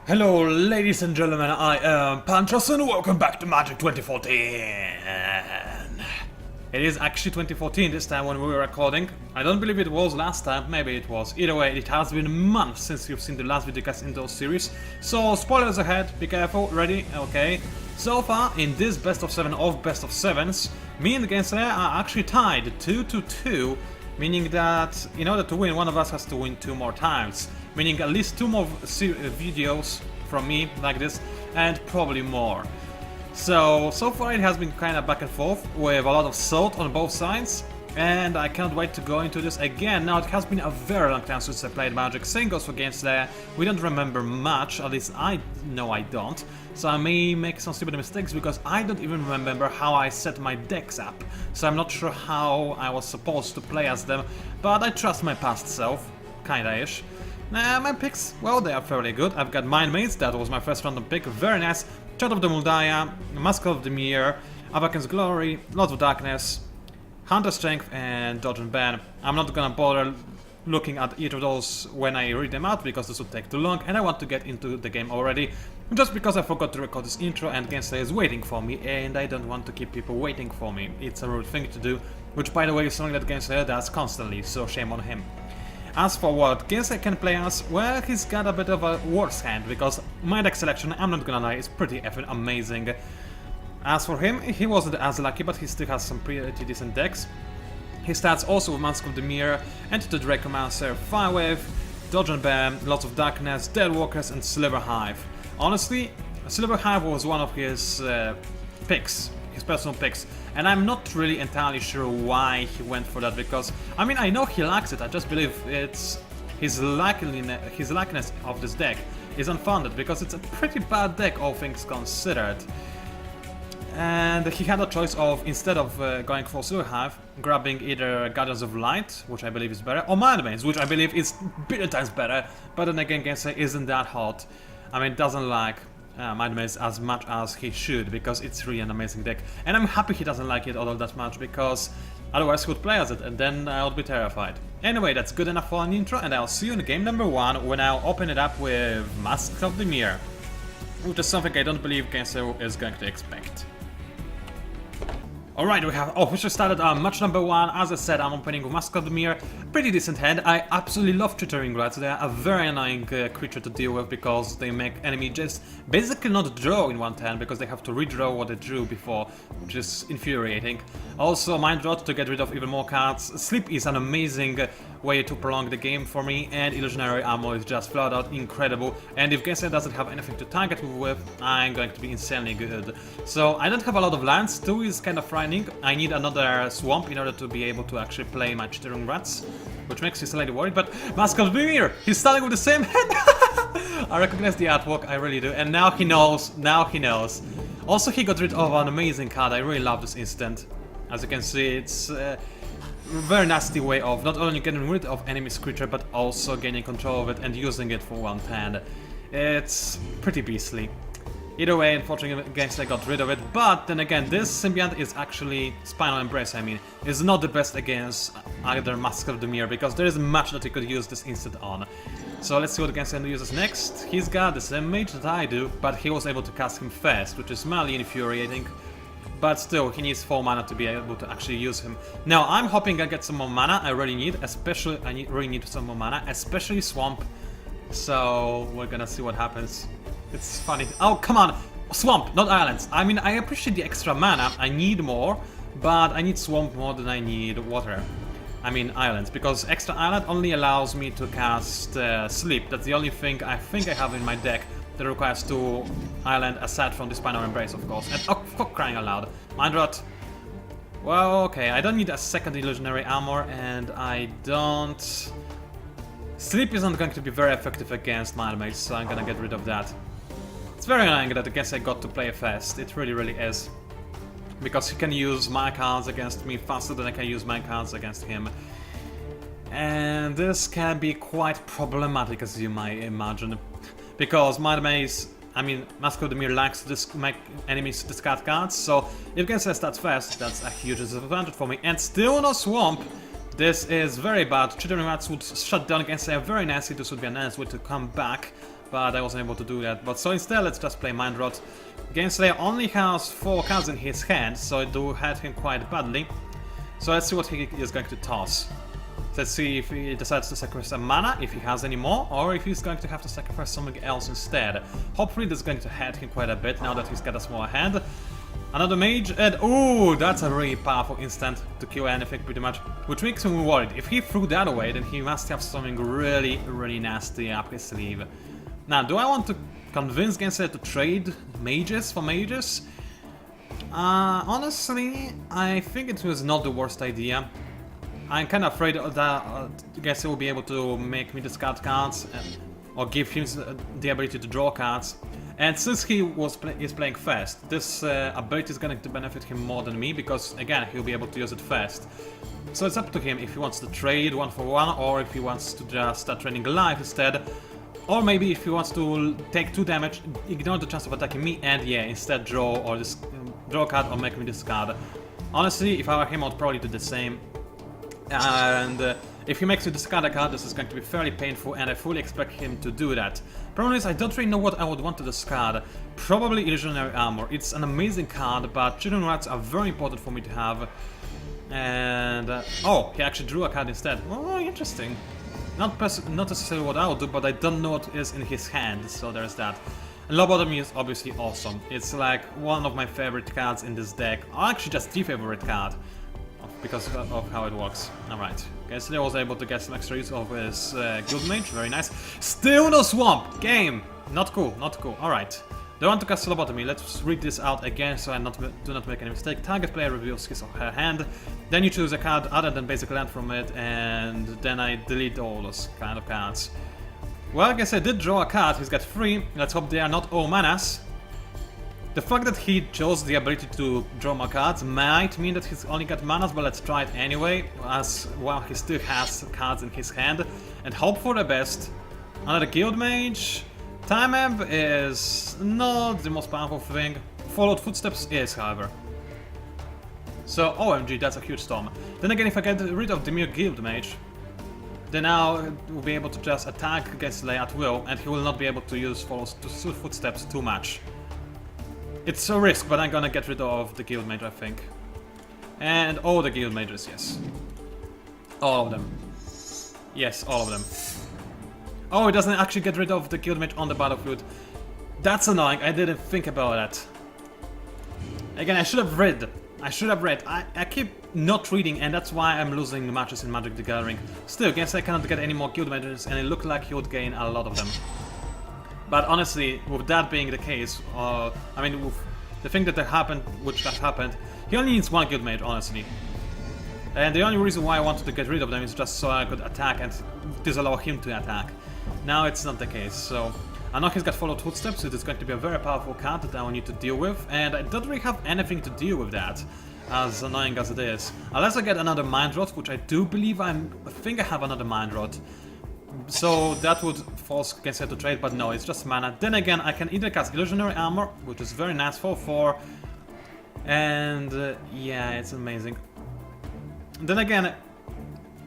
Hello, ladies and gentlemen, I am PANCZASU and welcome back to Magic 2014. It is actually 2014 this time when we were recording. I don't believe it was last time, maybe it was. Either way, it has been months since you've seen the last videocast in those series. So, spoilers ahead, be careful, ready, okay. So far, in this best of 7 of best of 7s, me and the gameslayer are actually tied 2-2, meaning that in order to win, one of us has to win 2 more times. Meaning at least 2 more videos from me like this, and probably more. So far it has been kind of back and forth, with a lot of salt on both sides, and I can't wait to go into this again. Now, it has been a very long time since I played Magic. Same goes for gameslayer. We don't remember much, at least I know I don't. So I may make some stupid mistakes because I don't even remember how I set my decks up. So I'm not sure how I was supposed to play as them, but I trust my past self, kinda-ish. My picks, well, they are fairly good. I've got Mind Maze, that was my first random pick, very nice. Chat of the Muldaya, Mask of the Mirror, Avakin's Glory, Lords of Darkness, Hunter Strength, and Dodge and Ban. I'm not gonna bother looking at each of those when I read them out because this would take too long, and I want to get into the game already. Just because I forgot to record this intro and gameslayer is waiting for me, and I don't want to keep people waiting for me. It's a rude thing to do, which by the way is something that gameslayer does constantly, so shame on him. As for what gameslayer can play as, well, he's got a bit of a worse hand, because my deck selection, I'm not gonna lie, is pretty effing amazing. As for him, he wasn't as lucky, but he still has some pretty decent decks. He starts also with Mask of the Mirror, Enter the Dracomancer, Firewave, Dodge and Bam, Lots of Darkness, Deadwalkers, and Silver Hive. Honestly, Silver Hive was one of his picks, his personal picks, and I'm not really entirely sure why he went for that, because, I mean, I know he likes it, I just believe it's his likeness of this deck is unfounded, because it's a pretty bad deck, all things considered. And he had a choice of, instead of going for Silver Hive, grabbing either Guardians of Light, which I believe is better, or Mind Maze, which I believe is billion times better, but then again, gameslayer isn't that hot. I mean, doesn't like Mind Maze as much as he should, because it's really an amazing deck. And I'm happy he doesn't like it all that much, because otherwise he would play as it, and then I would be terrified. Anyway, that's good enough for an intro, and I'll see you in game number 1, when I'll open it up with Mask of the Mirror, which is something I don't believe gameslayer is going to expect. Alright, we have officially started our match number 1. As I said, I'm opening with Mask of the Mirror. Pretty decent hand. I absolutely love Chittering Rats. They are a very annoying creature to deal with because they make enemy just basically not draw in one turn because they have to redraw what they drew before, which is infuriating. Also, Mind Rot to get rid of even more cards. Sleep is an amazing way to prolong the game for me, and Illusionary Armor is just flat out incredible. And if gameslayer doesn't have anything to target me with, I'm going to be insanely good. So I don't have a lot of lands. 2 is kind of frightening. I need another swamp in order to be able to actually play my Chittering Rats, which makes me slightly worried, but Mask of the Mirror! He's starting with the same hand! I recognize the artwork, I really do, and now he knows, Also, he got rid of an amazing card. I really love this instant. As you can see, it's a very nasty way of not only getting rid of enemy's creature, but also gaining control of it and using it for one turn. It's pretty beastly. Either way, unfortunately, gameslayer got rid of it, but then again, this symbiont is actually Spinal Embrace, I mean, is not the best against either Mask of the Mirror, because there isn't much that he could use this instant on. So let's see what gameslayer uses next. He's got the same mage that I do, but he was able to cast him first, which is mildly infuriating. But still, he needs 4 mana to be able to actually use him. Now, I'm hoping I get some more mana, I really need, really need some more mana, especially Swamp. So, we're gonna see what happens. It's funny. Oh, come on! Swamp, not islands. I mean, I appreciate the extra mana, I need more, but I need Swamp more than I need water. I mean, islands, because extra island only allows me to cast Sleep. That's the only thing I think I have in my deck that requires 2 island aside from the Spinal Embrace, of course. And, oh, for crying aloud. Mind Rot. Well, okay, I don't need a second Illusionary Armor, and I don't... Sleep isn't going to be very effective against Mind Maze, so I'm gonna get rid of that. It's very annoying that I guess I got to play fast, it really is. Because he can use my cards against me faster than I can use my cards against him. And this can be quite problematic, as you might imagine. Because Mind Maze, I mean, Mask of the Mirror likes to make enemies discard cards, so if gameslayer starts fast, that's a huge disadvantage for me. And still no Swamp! This is very bad. Chittering Rats would shut down gameslayer very nicely. This would be a nice way to come back. but I wasn't able to do that. But so instead, let's just play Mind Rot. Gameslayer only has 4 cards in his hand, so it do hurt him quite badly. So let's see what he is going to toss. Let's see if he decides to sacrifice a mana, if he has any more, or if he's going to have to sacrifice something else instead. Hopefully this is going to hurt him quite a bit now that he's got a smaller hand. Another mage, and ooh, that's a really powerful instant to kill anything pretty much, which makes me worried. If he threw that away, then he must have something really nasty up his sleeve. Now, do I want to convince Gameslayer to trade mages for mages? Honestly, I think it was not the worst idea. I'm kind of afraid that Gameslayer will be able to make me discard cards, or give him the ability to draw cards. And since he is playing fast, this ability is going to benefit him more than me, because again, he'll be able to use it fast. So it's up to him if he wants to trade 1 for 1, or if he wants to just start trading life instead. Or maybe if he wants to take 2 damage, ignore the chance of attacking me, and yeah, instead draw a card or make me discard. Honestly, if I were him, I'd probably do the same. And if he makes me discard a card, this is going to be fairly painful, and I fully expect him to do that. Problem is, I don't really know what I would want to discard. Probably Illusionary Armor. It's an amazing card, but Children Rats are very important for me to have. And oh, he actually drew a card instead. Oh, interesting. Not necessarily what I would do, but I don't know what is in his hand, so there's that. And Lobotomy is obviously awesome. It's like one of my favorite cards in this deck, or actually just the favorite card, because of how it works. Alright, Gameslayer was able to get some extra use of his Guild Mage, very nice. Still no Swamp! Game! Not cool, not cool. Alright. Don't want to cast Lobotomy. Let's read this out again so I do not make any mistake. Target player reveals his or her hand. Then you choose a card other than basic land from it, and then I delete all those kind of cards. Well, I guess I did draw a card. He's got 3. Let's hope they are not awesomeness. The fact that he chose the ability to draw more cards might mean that he's only got manas, but let's try it anyway, as well he still has cards in his hand, and hope for the best. Another Guild Mage. Time Amp is not the most powerful thing. Followed Footsteps is, however. So, OMG, that's a huge storm. Then again, if I get rid of the mere Guild Mage, then now we'll be able to just attack Gameslayer at will, and he will not be able to use Footsteps too much. It's a risk, but I'm gonna get rid of the Guild Mage, I think. And all the Guild Mages, yes. All of them. Yes, all of them. Oh, it doesn't actually get rid of the Guild Mage on the battlefield. That's annoying, I didn't think about that. Again, I should have read. I keep not reading, and that's why I'm losing matches in Magic the Gathering. Still, guess I cannot get any more Guild Mages, and it looked like he would gain a lot of them. But honestly, with that being the case, I mean, with the thing that happened, which has happened, he only needs 1 Guild Mage, honestly. And the only reason why I wanted to get rid of them is just so I could attack and disallow him to attack. Now it's not the case, so I know he's got Followed Footsteps, so it's going to be a very powerful card that I will need to deal with, and I don't really have anything to deal with that, as annoying as it is. Unless I get another Mind Rot, which I do believe I think I have another Mind Rot. So that would force Gameslayer to trade, but no, it's just mana. Then again, I can either cast Illusionary Armor, which is very nice for 4, and yeah, it's amazing. Then again,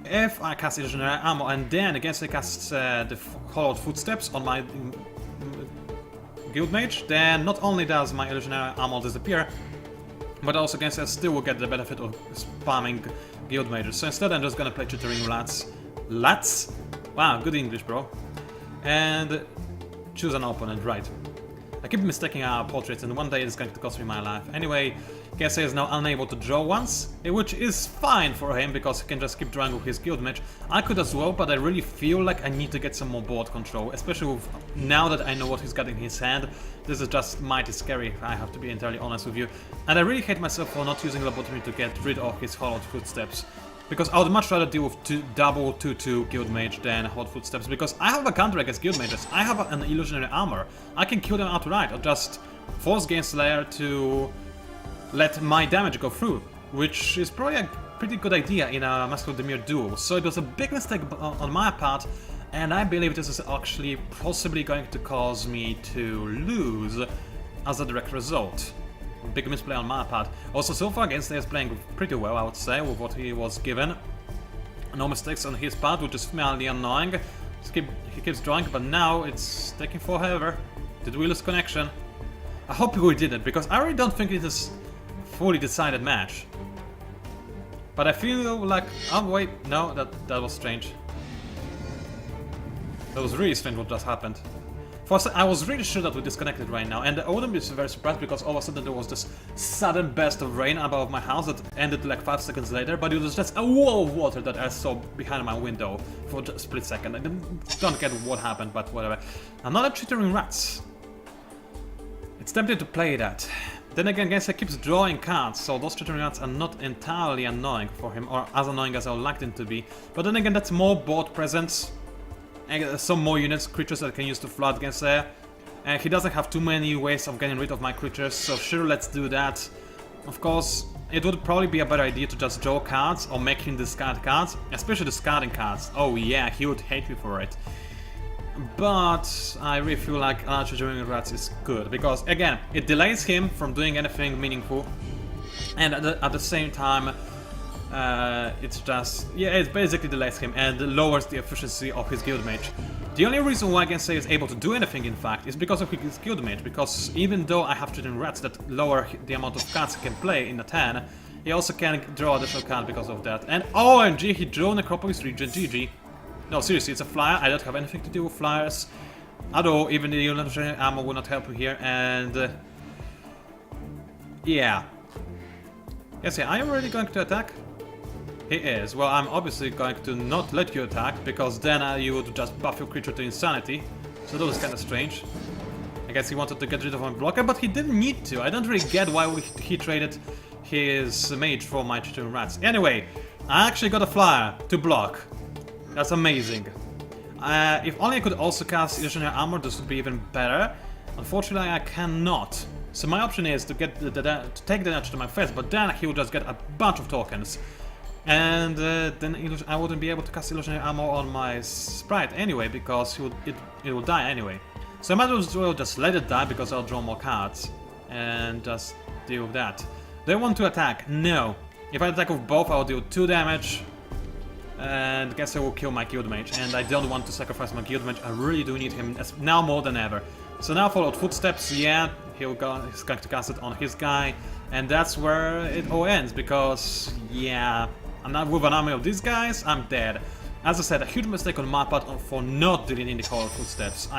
if I cast Illusionary Armor and then Gameslayer casts the Hollowed Footsteps on my Guild Mage, then not only does my Illusionary Armor disappear, but also Gameslayer still will get the benefit of spamming Guild Mages. So instead I'm just gonna play Chittering Lats. Lats? Wow, good English, bro. And choose an opponent, right. I keep mistaking our portraits, and one day it's going to cost me my life. Anyway, Gameslayer is now unable to draw once, which is fine for him, because he can just keep drawing with his Guild Mage. I could as well, but I really feel like I need to get some more board control, especially with, now that I know what he's got in his hand. This is just mighty scary, if I have to be entirely honest with you. And I really hate myself for not using Lobotomy to get rid of his Hollowed Footsteps. Because I would much rather deal with double 2/2 Guild Mage than Hollowed Footsteps, because I have a counter against Guild Mages. I have an Illusionary Armor. I can kill them outright, or just force Gameslayer to let my damage go through, which is probably a pretty good idea in a Masquerade Demure duel. So it was a big mistake on my part, and I believe this is actually possibly going to cause me to lose as a direct result. Big misplay on my part. Also, so far Gameslayer is playing pretty well, I would say, with what he was given. No mistakes on his part, which is fairly annoying. He keeps drawing, but now it's taking forever. Did we lose connection? I hope we didn't, because I really don't think it is a fully decided match. But I feel like... Oh wait, no, that was strange. That was really strange what just happened. First, I was really sure that we disconnected right now, and I wouldn't be very surprised because all of a sudden there was this sudden burst of rain above my house that ended like 5 seconds later, but it was just a wall of water that I saw behind my window for just a split second. I don't get what happened, but whatever. Another chittering rats. It's tempting to play that. Then again, Gameslayer keeps drawing cards, so those chittering rats are not entirely annoying for him, or as annoying as I would like them to be. But then again, that's more board presence. And some more units, creatures that I can use to flood Gameslayer. He doesn't have too many ways of getting rid of my creatures, so sure, let's do that. Of course, it would probably be a better idea to just draw cards or make him discard cards, especially discarding cards. Oh yeah, he would hate me for it. But I really feel like Chittering Rats is good, because again, it delays him from doing anything meaningful, and at the same time, it's just, yeah, it basically delays him and lowers the efficiency of his guild mage. The only reason why Gameslayer is able to do anything, in fact, is because of his guild mage, because even though I have Chittering Rats that lower the amount of cards he can play in a turn, he also can draw additional cards because of that. And OMG, he drew Necropolis Region, GG. No, seriously, it's a flyer, I don't have anything to do with flyers at all, even the illusionary armor will not help me here, and... yeah. Yes, yeah, are you really going to attack? He is. Well, I'm obviously going to not let you attack, because then you would just buff your creature to insanity. So that was kind of strange. I guess he wanted to get rid of my blocker, but he didn't need to. I don't really get why he traded his mage for my Chittering Rats. Anyway, I actually got a flyer to block. That's amazing. If only I could also cast illusionary armor, this would be even better. Unfortunately, I cannot. So my option is to get to take the damage to my face, but then he will just get a bunch of tokens. And then I wouldn't be able to cast illusionary armor on my sprite anyway, because it will die anyway. So I might as well just let it die, because I'll draw more cards and just deal with that. Do I want to attack? No. If I attack with both, I'll deal 2 damage, and guess I will kill my guild mage. And I don't want to sacrifice my guild mage. I really do need him now more than ever. So now followed footsteps. Yeah, he's going to cast it on his guy, and that's where it all ends, because yeah. I'm not with an army of these guys, I'm dead. As I said, a huge mistake on my part for not dealing in the Hall of Footsteps.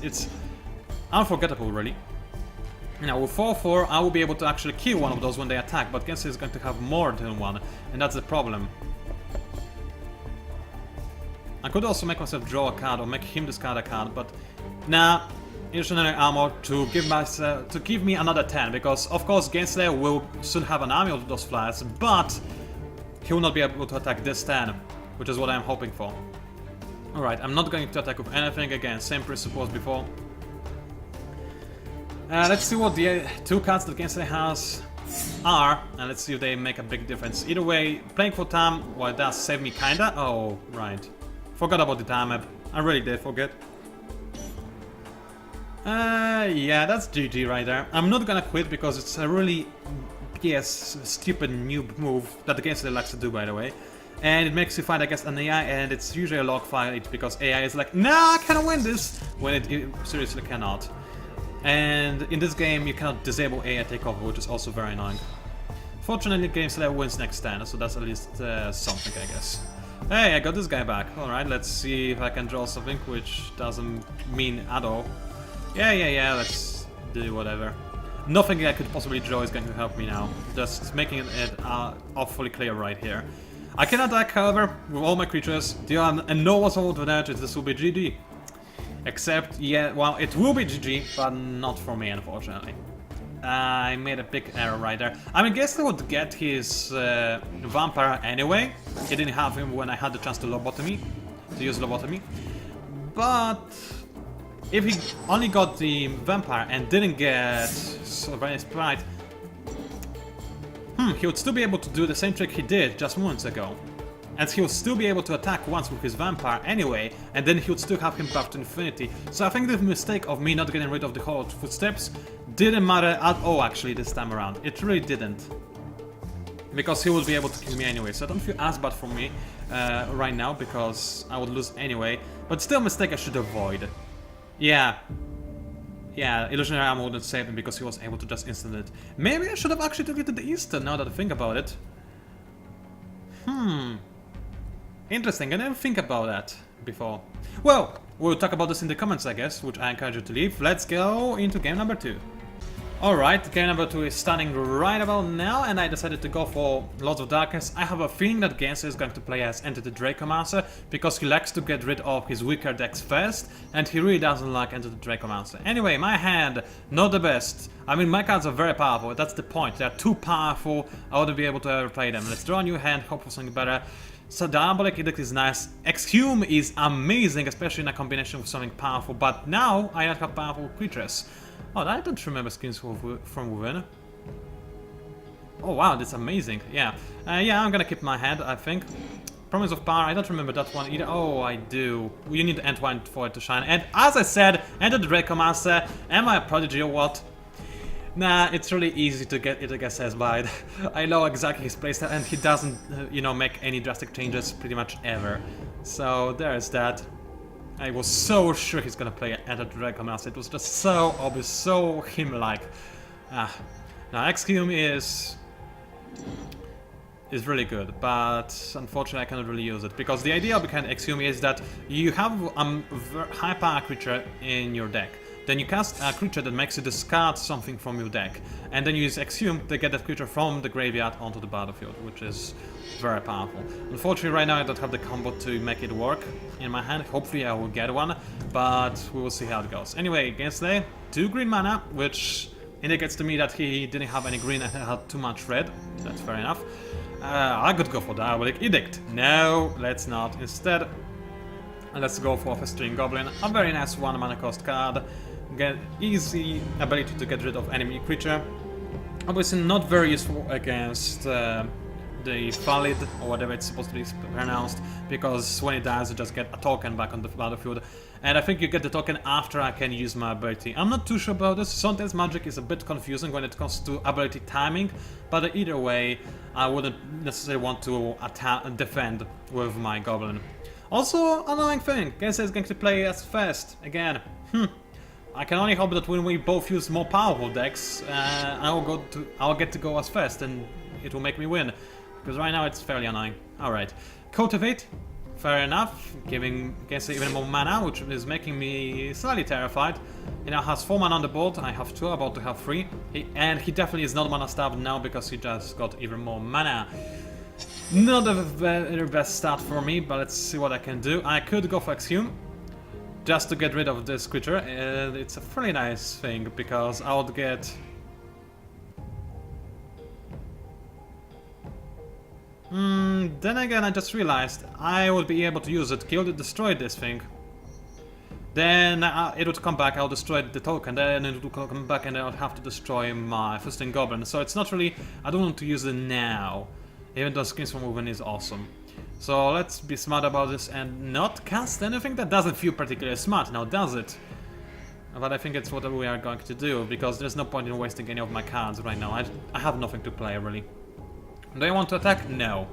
It's unforgettable, really. Now, with 4/4, I will be able to actually kill one of those when they attack, but Gameslayer is going to have more than one, and that's the problem. I could also make myself draw a card or make him discard a card, but nah. Illusionary armor to give me another 10, because of course Gameslayer will soon have an army of those flyers, but he will not be able to attack this turn, which is what I'm hoping for. Alright, I'm not going to attack with anything, again, same principle as before. Let's see what the 2 cards that Gameslayer has are, and let's see if they make a big difference. Either way, playing for time, well, it does save me kinda. Oh, right. Forgot about the time map. I really did forget. Yeah, that's GG right there. I'm not gonna quit, because it's a really... yes, stupid noob move that the Gameslayer likes to do, by the way. And it makes you fight against an AI, and it's usually a log fight, because AI is like, nah, I can win this, when it seriously cannot. And in this game, you cannot disable AI takeover, which is also very annoying. Fortunately, Gameslayer wins next turn, so that's at least something, I guess. Hey, I got this guy back. Alright, let's see if I can draw something, which doesn't mean at all. Yeah, let's do whatever. Nothing I could possibly draw is going to help me now. Just making it awfully clear right here. I can attack, however, with all my creatures. Deal an enormous amount of damage. This will be GG. Except, yeah, well, it will be GG, but not for me, unfortunately. I made a big error right there. I mean, Gameslayer would get his vampire anyway. He didn't have him when I had the chance to use lobotomy. But if he only got the vampire and didn't get Sovereign Sprite, he would still be able to do the same trick he did just moments ago. And he would still be able to attack once with his vampire anyway, and then he would still have him buffed to infinity. So I think the mistake of me not getting rid of the Hall of Footsteps didn't matter at all actually this time around. It really didn't. Because he would be able to kill me anyway, so I don't feel as bad for me right now, because I would lose anyway. But still a mistake I should avoid. Yeah. Yeah, Illusionary Armor wouldn't save him because he was able to just instant it. Maybe I should have actually deleted the instant now that I think about it. Interesting, I didn't think about that before. Well, we'll talk about this in the comments, I guess, which I encourage you to leave. Let's go into game number 2. Alright, game number 2 is starting right about now, and I decided to go for Lords of Darkness. I have a feeling that gameslayer is going to play as Enter the Dracomancer, because he likes to get rid of his weaker decks first, and he really doesn't like Enter the Dracomancer. Anyway, my hand, not the best. I mean, my cards are very powerful, that's the point. They're too powerful, I wouldn't be able to ever play them. Let's draw a new hand, hope for something better. So Diabolic Edict is nice, Exhume is amazing, especially in a combination with something powerful, but now I don't have powerful creatures. Oh, I don't remember skins from within. Oh wow, that's amazing. Yeah, yeah, I'm gonna keep my hand, I think. Promise of Power, I don't remember that one either. Oh, I do. You need Entwine for it to shine. And as I said, Enter the Dracomancer. Am I a prodigy or what? Nah, it's really easy to get it against S-Bite. I know exactly his playstyle, and he doesn't, you know, make any drastic changes pretty much ever. So there's that. I was so sure he's gonna play Enter the Dracomancer. It was just so obvious, so him-like. Now Exhume is really good, but unfortunately I cannot really use it, because the idea behind Exhume is that you have a high power creature in your deck. Then you cast a creature that makes you discard something from your deck, and then you use Exhume to get that creature from the graveyard onto the battlefield, which is very powerful. Unfortunately right now I don't have the combo to make it work in my hand. Hopefully I will get one, but we will see how it goes. Anyway, gameslay, 2 green mana, which indicates to me that he didn't have any green and had too much red. That's fair enough. I could go for Diabolic Edict. No, let's not. Instead, let's go for Festering Goblin, a very nice 1 mana cost card. Get easy ability to get rid of enemy creature. Obviously not very useful against the Valid, or whatever it's supposed to be pronounced, because when it dies you just get a token back on the battlefield, and I think you get the token after I can use my ability. I'm not too sure about this. Sometimes Magic is a bit confusing when it comes to ability timing, but either way I wouldn't necessarily want to defend with my Goblin. Also, annoying thing, gameslayer is going to play as fast again. I can only hope that when we both use more powerful decks, I'll get to go as fast, and it will make me win. Because right now it's fairly annoying. Alright. Cultivate. Fair enough. Giving gameslayer even more mana, which is making me slightly terrified. He now has 4 mana on the board. I have 2, about to have 3. And he definitely is not mana starved now because he just got even more mana. Not the very best start for me, but let's see what I can do. I could go for Exhume, just to get rid of this creature. It's a pretty nice thing, because I would get... then again I just realized I would be able to use it, kill it, destroy this thing. Then it would come back, I'll destroy the token, then it would come back and I'll have to destroy my Festering Goblin. So it's not really... I don't want to use it now, even though Skins from Within is awesome. So let's be smart about this and not cast anything that doesn't feel particularly smart, now does it? But I think it's what we are going to do, because there's no point in wasting any of my cards right now. I have nothing to play, really. Do I want to attack? No.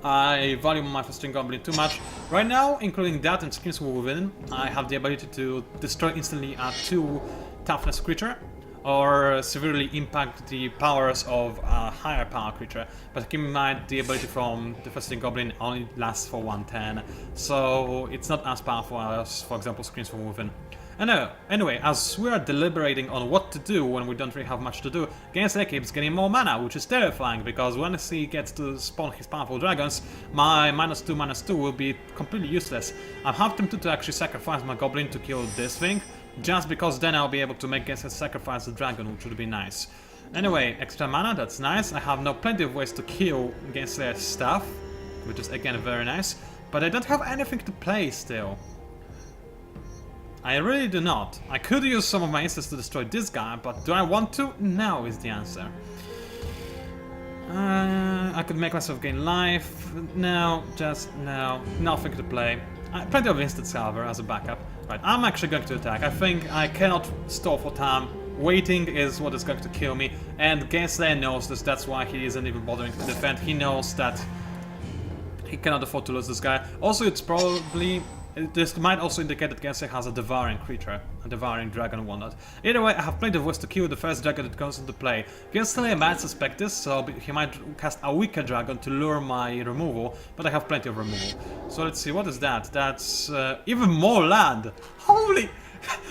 I value my Festering Goblin too much. Right now, including that and Skins from Within, I have the ability to destroy instantly a 2 toughness creature, or severely impact the powers of a higher power creature. But keep in mind, the ability from the Festering Goblin only lasts for 1 turn, so it's not as powerful as, for example, Screens from Within. Anyway, as we are deliberating on what to do when we don't really have much to do, gameslayer keeps getting more mana, which is terrifying, because when he gets to spawn his powerful dragons, my -2/-2 will be completely useless. I'm half tempted to actually sacrifice my Goblin to kill this thing, just because then I'll be able to make gameslayer sacrifice the dragon, which would be nice. Anyway, extra mana, that's nice. I have now plenty of ways to kill gameslayer's stuff, which is again very nice, but I don't have anything to play still. I really do not. I could use some of my instants to destroy this guy, but do I want to? No is the answer. I could make myself gain life. No, just no. Nothing to play. Plenty of instants, however, as a backup. Right, I'm actually going to attack. I think I cannot stall for time. Waiting is what is going to kill me, and gameslayer knows this. That's why he isn't even bothering to defend. He knows that he cannot afford to lose this guy. Also, it's probably This might also indicate that Gensei has a devouring creature, a devouring dragon and whatnot. Either way, I have plenty of ways to kill the first dragon that comes into play. Gensei might suspect this, so he might cast a weaker dragon to lure my removal, but I have plenty of removal. So let's see, what is that? That's even more land! Holy!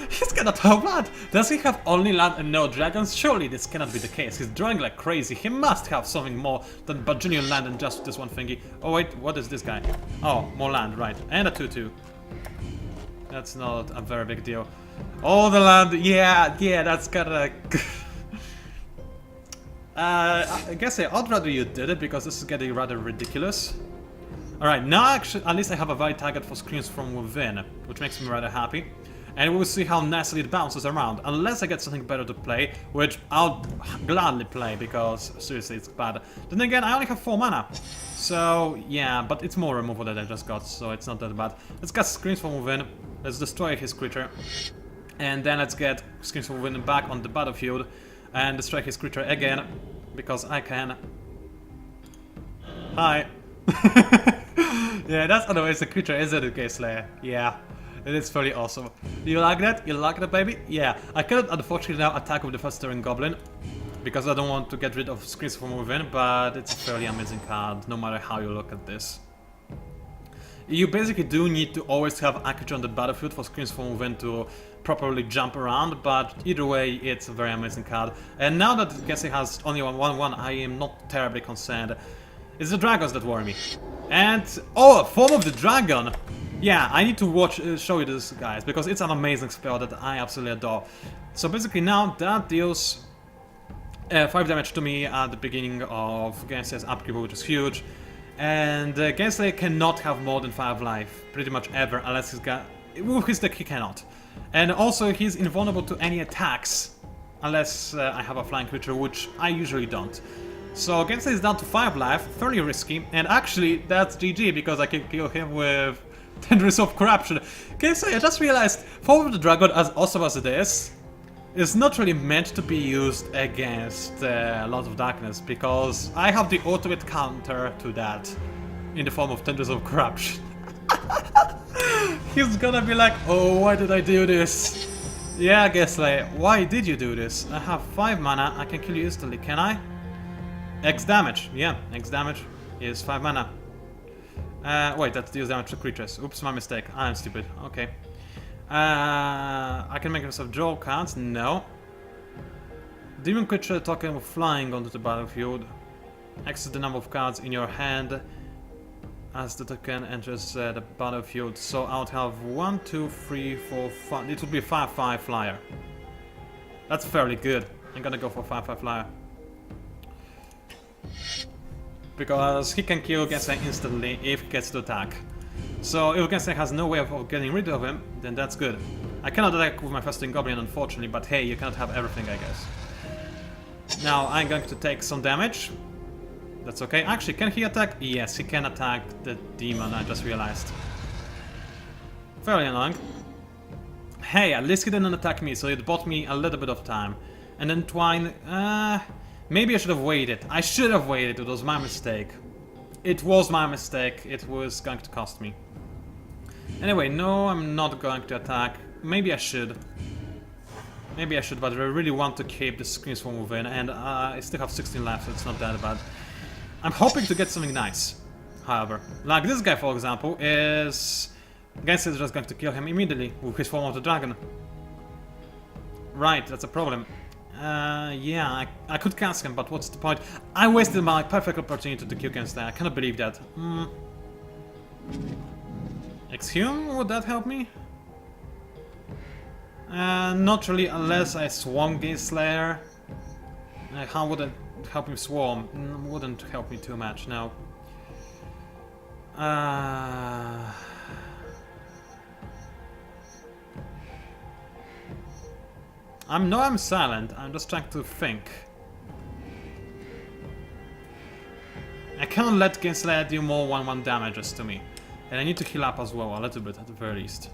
He's gonna have land! Does he have only land and no dragons? Surely this cannot be the case. He's drawing like crazy. He must have something more than bajillion land and just this one thingy. Oh wait, what is this guy? Oh, more land, right. And a 2/2. That's not a very big deal. All the land, yeah, that's kinda... I guess I'd rather you did it, because this is getting rather ridiculous. Alright, now actually, at least I have a valid target for screens from within, which makes me rather happy. And we'll see how nicely it bounces around, unless I get something better to play, which I'll gladly play, because seriously, it's bad. Then again, I only have 4 mana. So, yeah, but it's more removal that I just got, so it's not that bad. Let's get screens from within, let's destroy his creature, and then let's get screens from within back on the battlefield, and destroy his creature again, because I can. Hi. Yeah, that's otherwise the creature, isn't it, gameslayer? Yeah. It is very awesome. You like that? You like that, baby? Yeah. I cannot unfortunately now attack with the Festering Goblin, because I don't want to get rid of screens from within, but it's a fairly amazing card, no matter how you look at this. You basically do need to always have a creature on the battlefield for screens from within to properly jump around, but either way, it's a very amazing card. And now that Gensei has only 1/1, I am not terribly concerned. It's the dragons that worry me. And, oh, Form of the Dragon! Yeah, I need to show you this, guys, because it's an amazing spell that I absolutely adore. So basically now, that deals 5 damage to me at the beginning of Gensei's upkeep, which is huge. And Gensei cannot have more than 5 life, pretty much ever, unless he's got... With his deck he cannot. And also he's invulnerable to any attacks, unless I have a flying creature, which I usually don't. So Gensei is down to 5 life, fairly risky, and actually that's GG, because I can kill him with Tendrils of Corruption. Gensei, I just realized, Form of the Dragon, as awesome as it is not really meant to be used against Lords of Darkness, because I have the ultimate counter to that in the form of Tendrils of Corruption. He's gonna be like, oh, why did I do this? Yeah, Gensei, why did you do this? I have 5 mana, I can kill you instantly, can I? X damage, yeah, X damage is 5 mana. Wait, that deals damage to creatures. Oops, my mistake. I'm stupid. Okay. I can make myself draw cards? No. Demon creature token flying onto the battlefield. X is the number of cards in your hand as the token enters the battlefield. So I would have 1, 2, 3, 4, 5. It would be a 5/5 flyer. That's fairly good. I'm gonna go for 5/5 flyer. Because he can kill Gensei instantly if he gets to attack. So if Gensei has no way of getting rid of him, then that's good. I cannot attack with my Festering Goblin, unfortunately, but hey, you cannot have everything, I guess. Now I'm going to take some damage. That's okay. Actually, can he attack? Yes, he can attack the demon, I just realized. Fairly annoying. Hey, at least he didn't attack me, so it bought me a little bit of time. And then Twine... maybe I should have waited. I should have waited. It was my mistake. It was my mistake. It was going to cost me. Anyway, no, I'm not going to attack. Maybe I should. Maybe I should, but I really want to keep the screens from within, and I still have 16 left, so it's not that bad. I'm hoping to get something nice, however. Like this guy, for example, is... Gensei is just going to kill him immediately with his Form of the Dragon. Right, that's a problem. Yeah, I could cast him, but what's the point? I wasted my perfect opportunity to kill Gensei. I cannot believe that. Exhume? Would that help me? Not really, unless I swarm Gameslayer. How would it help him swarm? Wouldn't help me too much, no. I'm silent, I'm just trying to think. I cannot let Gameslayer do more 1/1 damages to me. And I need to heal up as well, a little bit at the very least.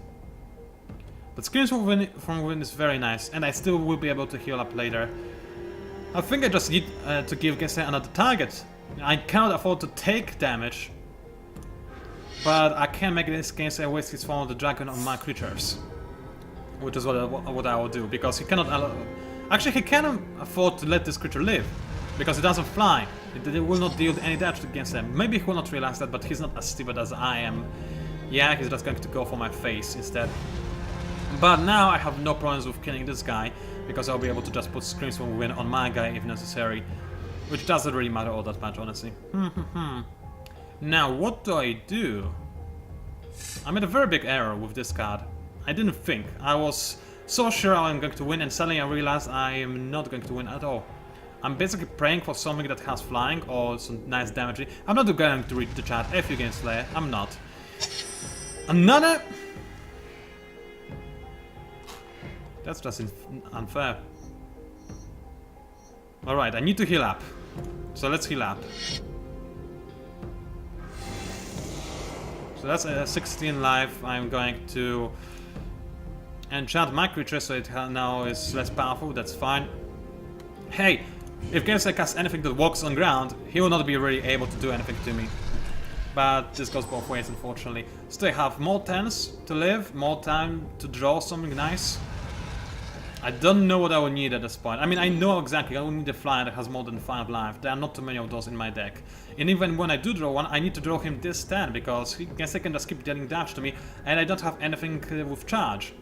But Screams from Within is very nice, and I still will be able to heal up later. I think I just need to give Gameslayer another target. I cannot afford to take damage. But I can't make it in this case I waste his form of the dragon on my creatures. Which is what I will do, because he cannot allow... Actually, he cannot afford to let this creature live, because it doesn't fly. It will not deal any damage against them. Maybe he will not realize that, but he's not as stupid as I am. Yeah, he's just going to go for my face instead. But now I have no problems with killing this guy, because I'll be able to just put Screams for Win on my guy if necessary. Which doesn't really matter all that much, honestly. Now, what do I do? I made a very big error with this card. I didn't think. I was so sure I'm going to win, and suddenly I realized I am not going to win at all. I'm basically praying for something that has flying or some nice damage. I'm not going to read the chat. F you, gameslayer. I'm not. Another... That's just unfair. Alright, I need to heal up. So let's heal up. So that's a 16 life. I'm going to enchant my creature so it now is less powerful. That's fine. Hey, if gameslayer casts anything that walks on ground, he will not be really able to do anything to me. But this goes both ways, unfortunately. Still have more turns to live, more time to draw something nice. I don't know what I will need at this point. I mean, I know exactly. I will need a flyer that has more than 5 life. There are not too many of those in my deck. And even when I do draw one, I need to draw him this turn, because he can just keep dealing damage to me, and I don't have anything with charge.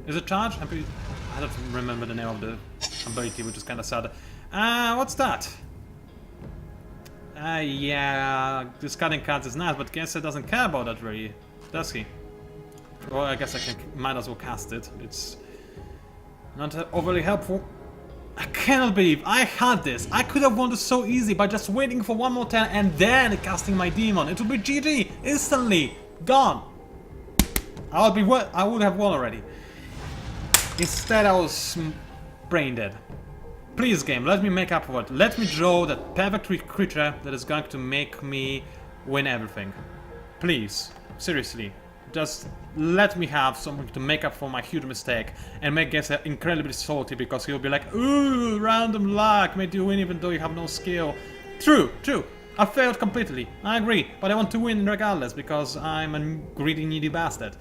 Is it charge? I don't remember the name of the ability, which is kind of sad. What's that? Yeah, discarding cards is nice, but gameslayer doesn't care about that really, does he? Well, I guess might as well cast it. It's not overly helpful. I cannot believe I had this. I could have won this so easy by just waiting for one more turn and then casting my demon. It would be GG, instantly gone. I would have won already. Instead, I was brain dead. Please, game, let me make up for it. Let me draw that perfect creature that is going to make me win everything. Please, seriously. Just let me have something to make up for my huge mistake and make gameslayer incredibly salty, because he'll be like, ooh, random luck made you win even though you have no skill. True. I failed completely. I agree, but I want to win regardless because I'm a greedy, needy bastard.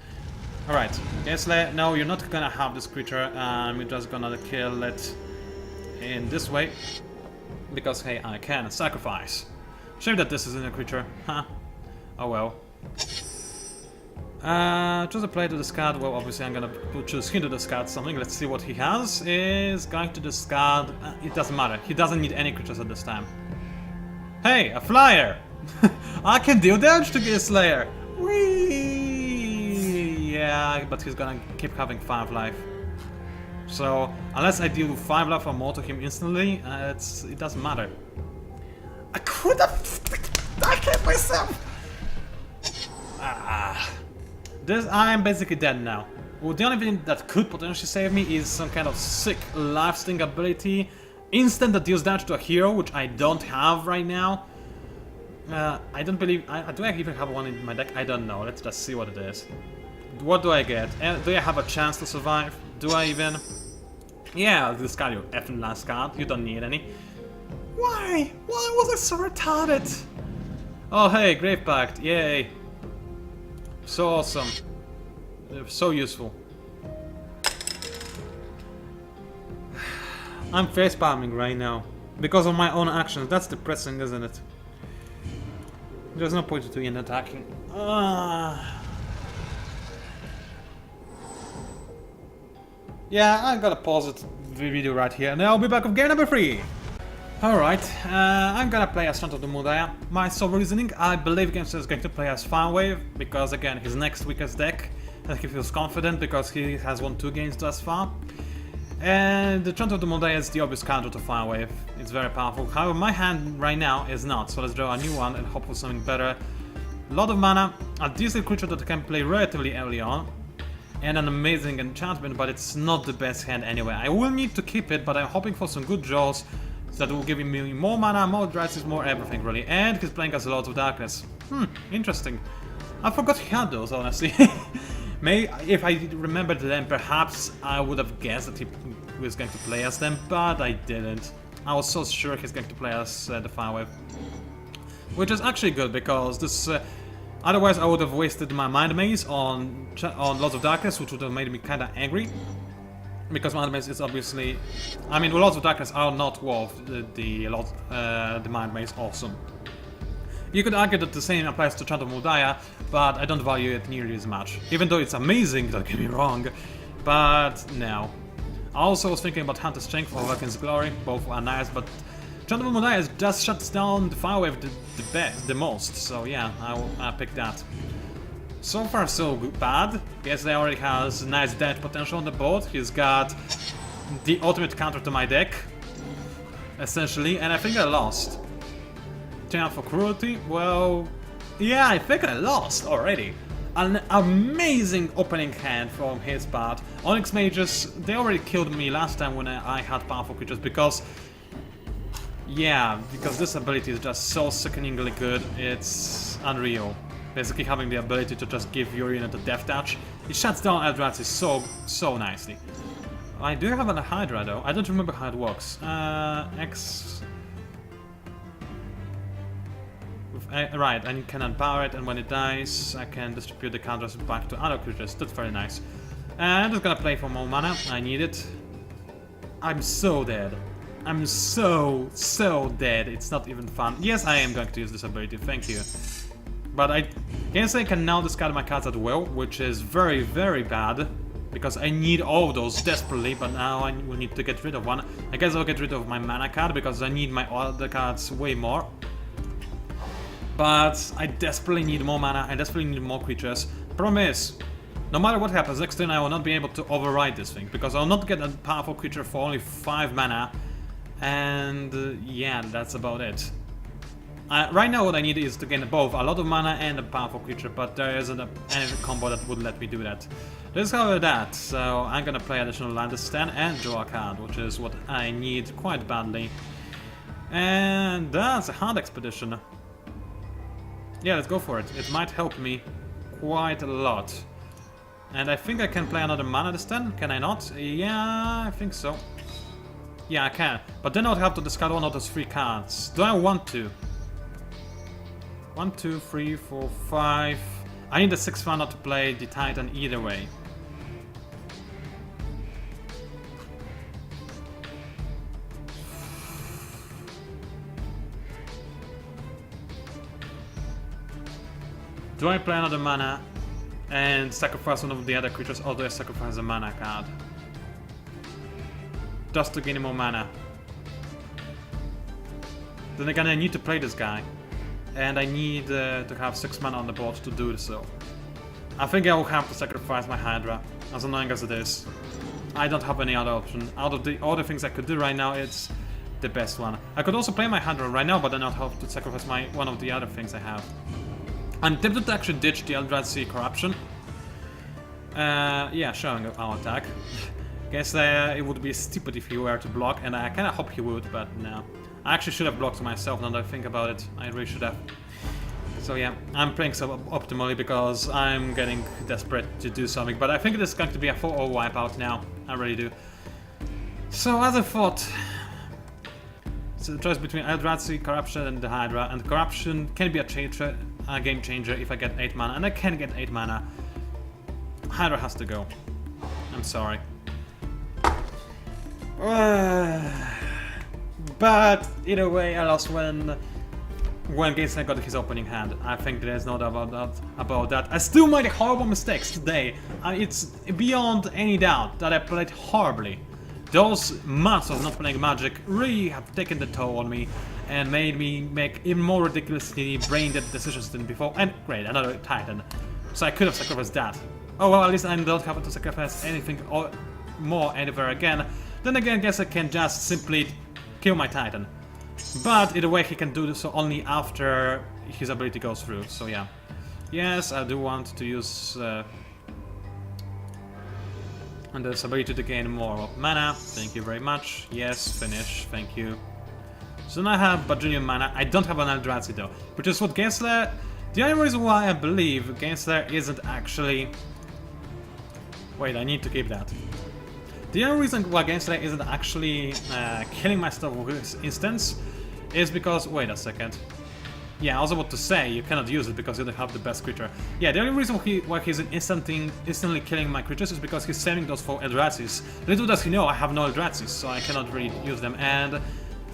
Alright, gameslayer, no, you're not gonna have this creature. You're just gonna kill it in this way because, hey, I can sacrifice. Shame that this isn't a creature. Huh. Oh well. Choose a player to discard. Well, obviously I'm gonna choose him to discard something. Let's see what he has. Is going to discard... it doesn't matter. He doesn't need any creatures at this time. Hey, a flyer! I can deal damage to gameslayer! Whee! Yeah, but he's gonna keep having 5 life. So, unless I deal 5 life or more to him instantly, it doesn't matter. I could have... I hit myself! I'm basically dead now. Well, the only thing that could potentially save me is some kind of sick life sting ability. Instant that deals damage to a hero, which I don't have right now. I don't believe... do I even have one in my deck? I don't know. Let's just see what it is. What do I get? Do I have a chance to survive? Do I even... Yeah, I'll discard your effing last card. You don't need any. Why? Why was I so retarded? Oh, hey, Grave Pact. Yay. So awesome. So useful. I'm facepalming right now. Because of my own actions. That's depressing, isn't it? There's no point to in attacking. Yeah, I'm gonna pause the video right here and I'll be back with game number 3. Alright, I'm gonna play as Strand of the Mudaya. My sole reasoning, I believe gameslayer is going to play as Firewave, because again, his next weakest deck, and he feels confident because he has won 2 games thus far. And the Strand of the Mudaya is the obvious counter to Firewave. It's very powerful. However, my hand right now is not, so let's draw a new one and hope for something better. A lot of mana, a decent creature that can play relatively early on, and an amazing enchantment, but it's not the best hand anyway. I will need to keep it, but I'm hoping for some good draws that will give me more mana, more dresses, more everything really. And he's playing as Lords of Darkness. Interesting. I forgot he had those, honestly. If I remembered them, perhaps I would have guessed that he was going to play as them, but I didn't. I was so sure he's going to play as the Firewave. Which is actually good, because this Otherwise, I would have wasted my Mind Maze on Lords of Darkness, which would have made me kinda angry. Because Mind Maze is obviously... I mean, the Lords of Darkness are not worth the Mind Maze awesome. You could argue that the same applies to Chant of Mudaya, but I don't value it nearly as much. Even though it's amazing, don't get me wrong, but no. I also was thinking about Hunter's Strength or Vulcan's Glory, both are nice, but Chant of Mudaya just shuts down the Firewave the most, so yeah, I'll pick that. So far so bad. Gameslayer already has nice damage potential on the board. He's got the ultimate counter to my deck, essentially, and I think I lost. Turn out for Cruelty? Well, yeah, I think I lost already. An amazing opening hand from his part. Onyx Mages, they already killed me last time when I had powerful creatures because... Yeah, because this ability is just so sickeningly good, it's unreal. Basically having the ability to just give your unit a death touch. It shuts down Eldrazi so nicely. I do have a Hydra though, I don't remember how it works. Right, I can unpower it, and when it dies, I can distribute the counters back to other creatures. That's very nice. I'm just gonna play for more mana. I need it. I'm so dead. I'm so dead. It's not even fun. Yes, I am going to use this ability. Thank you. But I guess I can now discard my cards at will, which is very bad. Because I need all of those desperately, but now I will need to get rid of one. I guess I'll get rid of my mana card, because I need my other cards way more. But I desperately need more mana, I desperately need more creatures. Problem is, no matter what happens, next turn I will not be able to override this thing, because I'll not get a powerful creature for only 5 mana, and yeah, that's about it. Right now what I need is to gain both a lot of mana and a powerful creature, but there isn't any combo that would let me do that. Discover that, so I'm gonna play additional land stand and draw a card, which is what I need quite badly. And that's a hard expedition. Yeah, let's go for it. It might help me quite a lot. And I think I can play another mana this turn, can I not? Yeah, I think so. Yeah, I can. But then I would have to discard one of those 3 cards. Do I want to? 1, 2, 3, 4, 5... I need the 6th mana to play the Titan either way. Do I play another mana and sacrifice one of the other creatures, or do I sacrifice a mana card? Just to gain more mana. Then again, I need to play this guy. And I need to have 6 mana on the board to do so. I think I will have to sacrifice my Hydra, as annoying as it is. I don't have any other option. Out of the other things I could do right now, it's the best one. I could also play my Hydra right now, but then I'd have to sacrifice one of the other things I have. I'm tempted to actually ditch the Eldrazi Corruption. Yeah, showing our attack. Guess it would be stupid if he were to block, and I kinda hope he would, but no. I actually should have blocked myself now that I think about it. I really should have. So yeah, I'm playing so optimally because I'm getting desperate to do something, but I think it is going to be a 4-0 wipeout now. I really do. So as I thought, it's a choice between Eldrazi, Corruption, and the Hydra, and Corruption can be a game changer if I get 8 mana, and I can get 8 mana. Hydra has to go. I'm sorry. But either way, I lost when Gameslayer got his opening hand. I think there is no doubt about that. I still made horrible mistakes today. It's beyond any doubt that I played horribly. Those months of not playing Magic really have taken the toll on me and made me make even more ridiculously brain-dead decisions than before. And great, another Titan. So I could have sacrificed that. Oh well, at least I don't have to sacrifice anything more anywhere again. Then again, I guess I can just simply kill my Titan. But either way, he can do so only after his ability goes through, so yeah. Yes, I do want to use and this ability to gain more mana. Thank you very much. Yes, finish. Thank you. So now I have bajillion mana. I don't have an Eldrazi though, which is what Gameslayer... The only reason why I believe Gameslayer isn't actually... Wait, I need to keep that. The only reason why Gameslayer isn't actually killing my stuff with this instance is because... Wait a second. Yeah, I was about to say, you cannot use it because you don't have the best creature. Yeah, the only reason why he's instantly killing my creatures is because he's saving those for Eldrazi's. Little does he know, I have no Eldrazi's, so I cannot really use them. And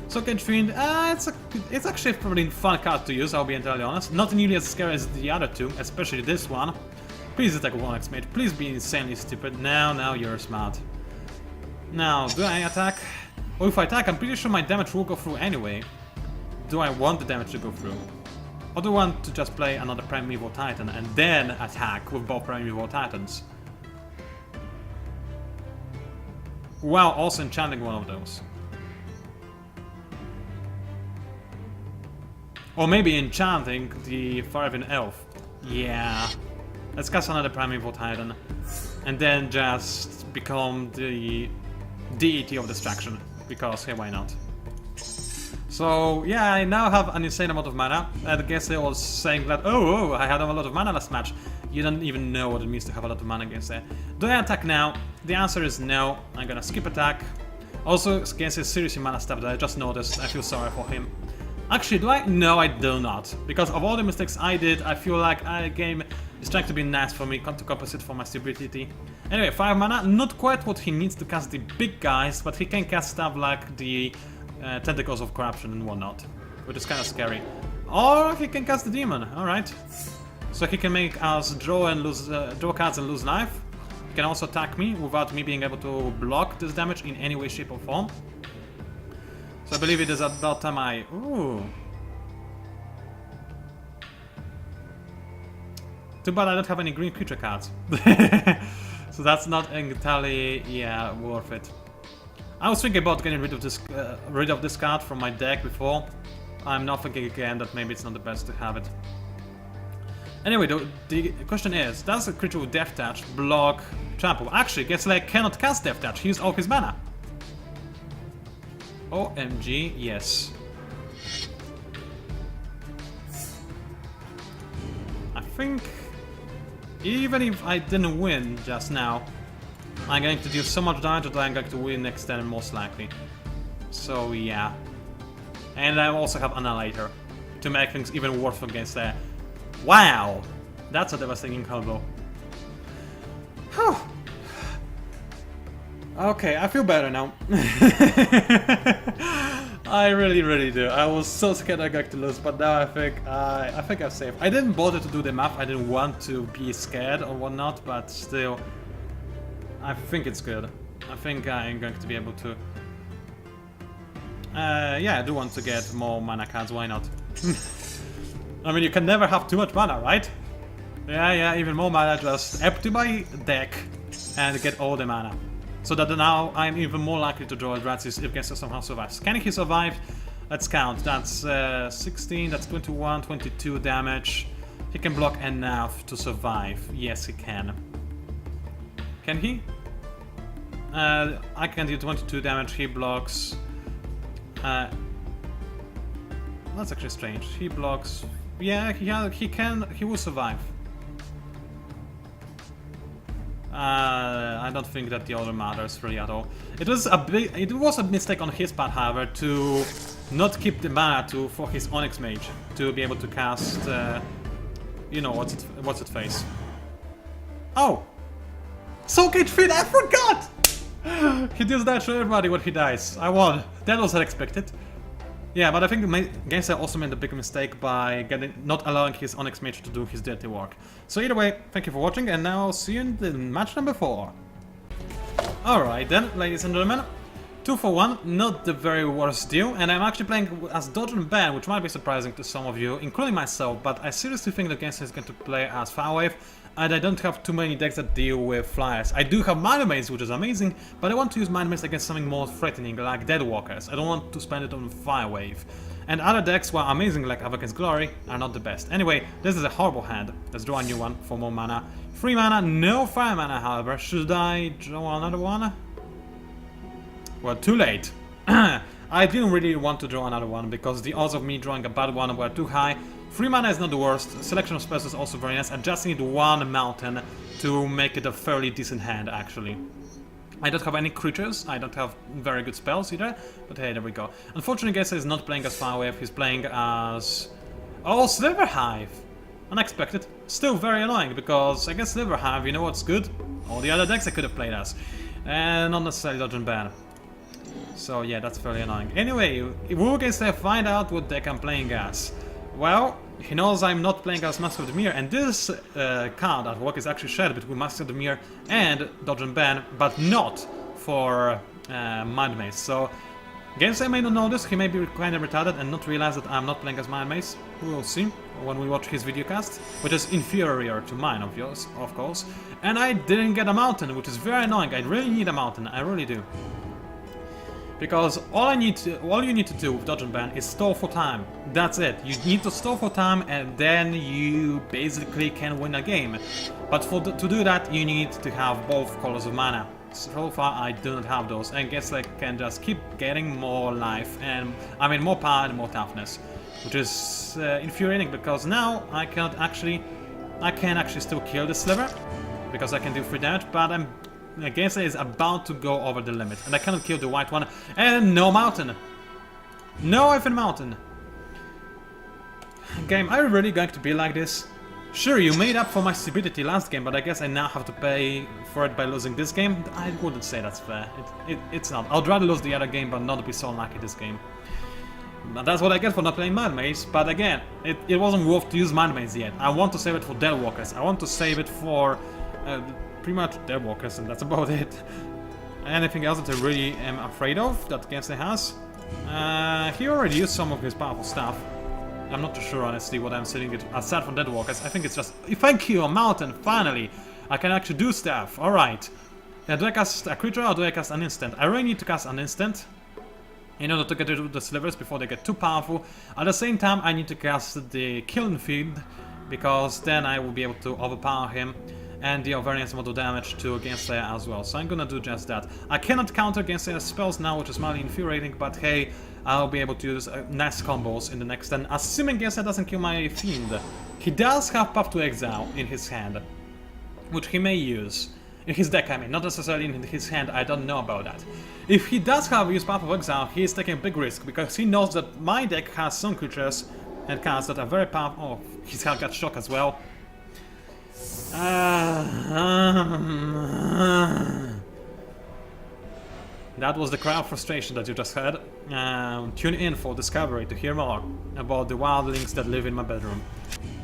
Socket Fiend, it's actually a pretty fun card to use, I'll be entirely honest. Not nearly as scary as the other two, especially this one. Please attack 1x mate, please be insanely stupid. Now you're smart. Now, do I attack? Well, if I attack, I'm pretty sure my damage will go through anyway. Do I want the damage to go through? Or do I want to just play another Primeval Titan and then attack with both Primeval Titans? While also enchanting one of those. Or maybe enchanting the Farvin Elf. Yeah. Let's cast another Primeval Titan. And then just become the deity of destruction. Because, hey, why not? So, yeah, I now have an insane amount of mana. I guess I was saying that, oh, I had a lot of mana last match. You don't even know what it means to have a lot of mana against it. Do I attack now? The answer is no. I'm gonna skip attack. Also, against his seriously mana stuff that I just noticed, I feel sorry for him. Actually, do I? No, I do not. Because of all the mistakes I did, I feel like the game is trying to be nice for me, to compensate for my stupidity. Anyway, 5 mana, not quite what he needs to cast the big guys, but he can cast stuff like the Tentacles of Corruption and whatnot, which is kind of scary. Or he can cast the Demon, alright. So he can make us draw cards and lose life. He can also attack me without me being able to block this damage in any way, shape or form. So I believe it is about time I... Ooh. Too bad I don't have any green creature cards. So that's not entirely, yeah, worth it. I was thinking about getting rid of this card from my deck before. I'm now thinking again that maybe it's not the best to have it. Anyway, the question is, does a creature with Death Touch block Trample? Actually, gameslayer cannot cast Death Touch, he used all his mana. OMG, yes. I think, even if I didn't win just now, I'm going to deal so much damage that I'm going to win next turn most likely. So yeah. And I also have Annihilator to make things even worse against there. Wow! That's a devastating combo. Whew. Okay, I feel better now. I really do. I was so scared I got to lose, but now I think I'm safe. I didn't bother to do the math. I didn't want to be scared or whatnot, but still, I think it's good. I think I'm going to be able to. Yeah, I do want to get more mana cards. Why not? I mean, you can never have too much mana, right? Yeah, even more mana. Just empty my deck and get all the mana. So that now I'm even more likely to draw Eldrazi's if Gameslayer somehow survives. Can he survive? Let's count. That's 16, that's 21, 22 damage. He can block enough to survive. Yes, he can. Can he? I can do 22 damage, he blocks. That's actually strange. He blocks. Yeah, he will survive. I don't think that the order matters really at all. It was a mistake on his part, however, to not keep the mana for his Onyx Mage to be able to cast, you know, what's it face. Oh, Soulcage Fiend! I forgot. He deals that to everybody when he dies. I won. That was unexpected. Yeah, but I think Gameslayer also made a big mistake by not allowing his Onyx Mage to do his dirty work. So either way, thank you for watching, and now I'll see you in the match number 4. Alright then, ladies and gentlemen. 2 for 1, not the very worst deal, and I'm actually playing as Dodge and Ban, which might be surprising to some of you, including myself, but I seriously think that Gameslayer is going to play as Firewave, and I don't have too many decks that deal with flyers. I do have Mind Maze, which is amazing, but I want to use Mind Maze against something more threatening, like Deadwalkers. I don't want to spend it on Firewave. And other decks, while amazing like Avakin's Glory, are not the best. Anyway, this is a horrible hand. Let's draw a new one for more mana. 3 mana, no fire mana, however. Should I draw another one? Well, too late. I didn't really want to draw another one, because the odds of me drawing a bad one were too high. 3 mana is not the worst, selection of spells is also very nice. I just need 1 mountain to make it a fairly decent hand, actually. I don't have any creatures, I don't have very good spells either, but hey, there we go. Unfortunately, Gameslayer is not playing as Firewave, he's playing as... Oh, Sliver Hive! Unexpected. Still very annoying, because I guess Sliver Hive, you know what's good? All the other decks I could have played as. And not necessarily Dodge and Ban. So yeah, that's very annoying. Anyway, we're going to find out what deck I'm playing as. Well, he knows I'm not playing as Master of the Mirror, and this card artwork is actually shared between Master of the Mirror and Dodge and Ban, but not for Mind Maze. So, gameslayer may not know this, he may be kind of retarded and not realize that I'm not playing as Mind Maze. We will see when we watch his videocast, which is inferior to mine, of course. And I didn't get a mountain, which is very annoying. I really need a mountain, I really do. Because all you need to do with Dodge and Ban is stall for time. That's it. You need to stall for time, and then you basically can win a game. But to do that, you need to have both colors of mana. So far, I do not have those, and guess I can just keep getting more life, and I mean more power and more toughness, which is infuriating because now I can actually still kill the Sliver because I can do 3 damage, but Gameslayer is about to go over the limit, and I cannot kill the white one, and no mountain! No effing mountain! Game, are you really going to be like this? Sure, you made up for my stupidity last game, but I guess I now have to pay for it by losing this game? I wouldn't say that's fair. It's not. I'd rather lose the other game, but not be so unlucky this game. But that's what I get for not playing Mind Maze, but again, it wasn't worth to use Mind Maze yet. I want to save it for Deadwalkers. I want to save it for... pretty much Deadwalkers, and that's about it. Anything else that I really am afraid of that Gameslayer has? He already used some of his powerful stuff. I'm not too sure, honestly, what I'm setting it aside from Deadwalkers. I think it's just... Thank you, a mountain, finally! I can actually do stuff, alright. Do I cast a creature or do I cast an instant? I really need to cast an instant in order to get rid of the Slivers before they get too powerful. At the same time, I need to cast the Killing Field, because then I will be able to overpower him and deal variance amount of damage to Gameslayer as well. So I'm gonna do just that. I cannot counter Gameslayer's spells now, which is mildly infuriating, but hey, I'll be able to use nice combos in the next turn, assuming Gameslayer doesn't kill my Fiend. He does have Path to Exile in his hand, which he may use. In his deck, I mean, not necessarily in his hand, I don't know about that. If he does have use Path of Exile, he is taking a big risk, because he knows that my deck has some creatures and cards that are very powerful. Oh, he's got Shock as well. That was the cry of frustration that you just heard. Tune in for Discovery to hear more about the wildlings that live in my bedroom.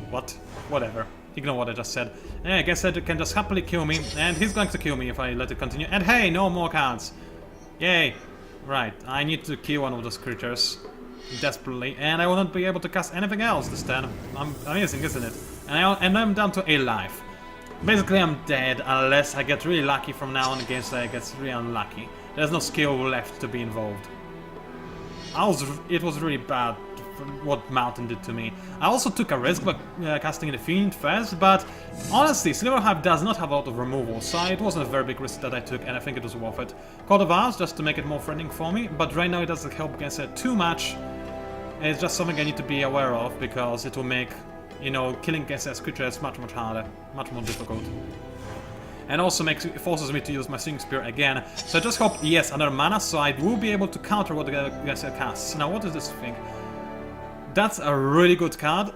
What? Whatever. Ignore what I just said. Yeah, I guess that can just happily kill me, and he's going to kill me if I let it continue. And hey, no more cards! Yay! Right, I need to kill one of those creatures desperately, and I will not be able to cast anything else this turn. Amazing, isn't it? And I'm down to a life. Basically, I'm dead unless I get really lucky from now on against I get really unlucky. There's no skill left to be involved. It was really bad what Mountain did to me. I also took a risk by casting the Fiend first, but honestly, Sliverhive does not have a lot of removal, so it wasn't a very big risk that I took, and I think it was worth it. Court of Arms just to make it more threatening for me, but right now it doesn't help against it too much. It's just something I need to be aware of, because it will make, you know, killing against creatures much harder, much more difficult. And also forces me to use my Singing Spear again. So I just hope, yes, another mana, so I will be able to counter what the guy casts. Now, what is this thing? That's a really good card,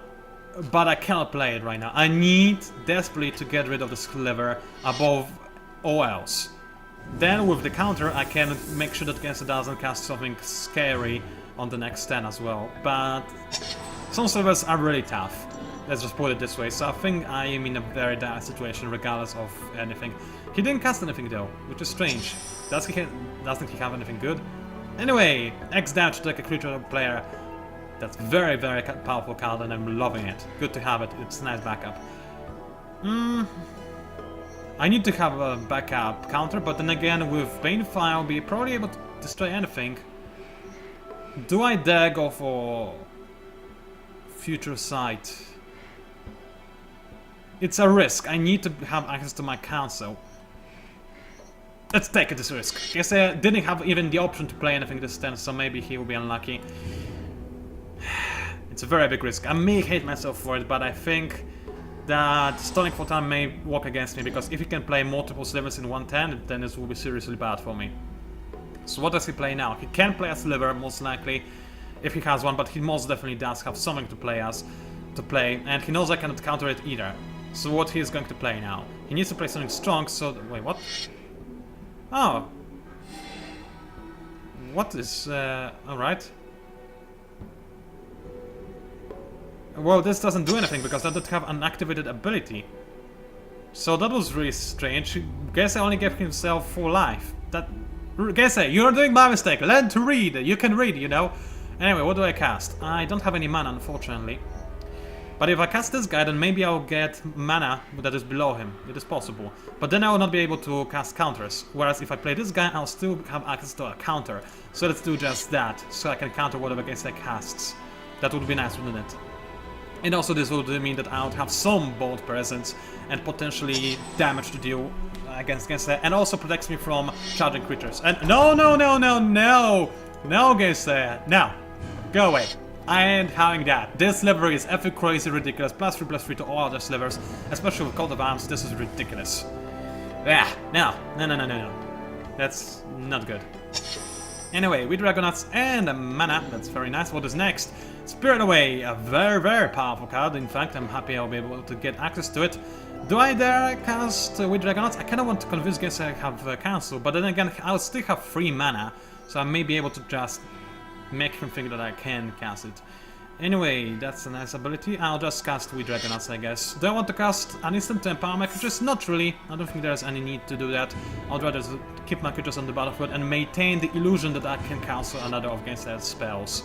but I cannot play it right now. I need desperately to get rid of the Sliver above all else. Then with the counter, I can make sure that Gensler doesn't cast something scary on the next turn as well. But some Slivers are really tough. Let's just put it this way. So I think I am in a very dire situation regardless of anything. He didn't cast anything though, which is strange. Doesn't he have anything good? Anyway, X damage to take a creature player. That's very powerful card and I'm loving it. Good to have it. It's a nice backup. I need to have a backup counter, but then again with Banefire I'll be probably able to destroy anything. Do I dare go for Future Sight? It's a risk. I need to have access to my council. Let's take this risk. Guess I didn't have even the option to play anything this turn, so maybe he will be unlucky. It's a very big risk. I may hate myself for it, but I think that stalling for time may work against me, because if he can play multiple Slivers in one turn, then this will be seriously bad for me. So what does he play now? He can play a Sliver, most likely, if he has one, but he most definitely does have something to play as. to play, and he knows I cannot counter it either. So what he is going to play now? He needs to play something strong, so... Wait, what? Oh. What is... alright. Well, this doesn't do anything, because I don't have an activated ability. So that was really strange. Guess I only gave himself 4 life. That... Guess you're doing my mistake. Learn to read. You can read, you know. Anyway, what do I cast? I don't have any mana, unfortunately. But if I cast this guy, then maybe I'll get mana that is below him. It is possible. But then I will not be able to cast counters. Whereas if I play this guy, I'll still have access to a counter. So let's do just that. So I can counter whatever Gameslayer casts. That would be nice, wouldn't it? And also this would mean that I would have some bold presence and potentially damage to deal against Gameslayer. And also protects me from charging creatures. And no, Gameslayer, no. Go away. I ain't having that. This sliver is epic crazy ridiculous. +3/+3 to all other slivers. Especially with Coat of Arms, this is ridiculous. Yeah, no. That's not good. Anyway, we Dragonauts and a mana. That's very nice. What is next? Spirit Away. A very, very powerful card. In fact, I'm happy I'll be able to get access to it. Do I dare cast with Dragonauts? I kind of want to convince guys I have cancel, but then again, I'll still have 3 mana. So I may be able to just make him think that I can cast it. Anyway, that's a nice ability. I'll just cast with Dragonauts, I guess. Do I want to cast an instant to empower my creatures? Not really. I don't think there's any need to do that. I'd rather keep my creatures on the battlefield and maintain the illusion that I can cancel another of Gameslayer's spells.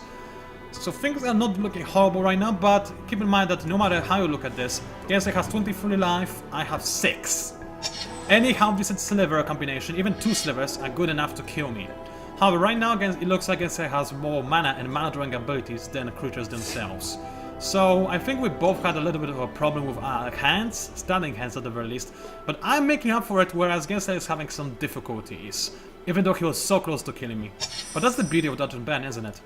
So things are not looking horrible right now, but keep in mind that no matter how you look at this, Gameslayer has 23 life, I have 6. Any half-decent sliver combination, even 2 slivers, are good enough to kill me. However, right now it looks like Gameslayer has more mana and mana drawing abilities than the creatures themselves. So I think we both had a little bit of a problem with our hands, starting hands at the very least, but I'm making up for it, whereas Gameslayer is having some difficulties, even though he was so close to killing me. But that's the beauty of Dodge and Ban, isn't it?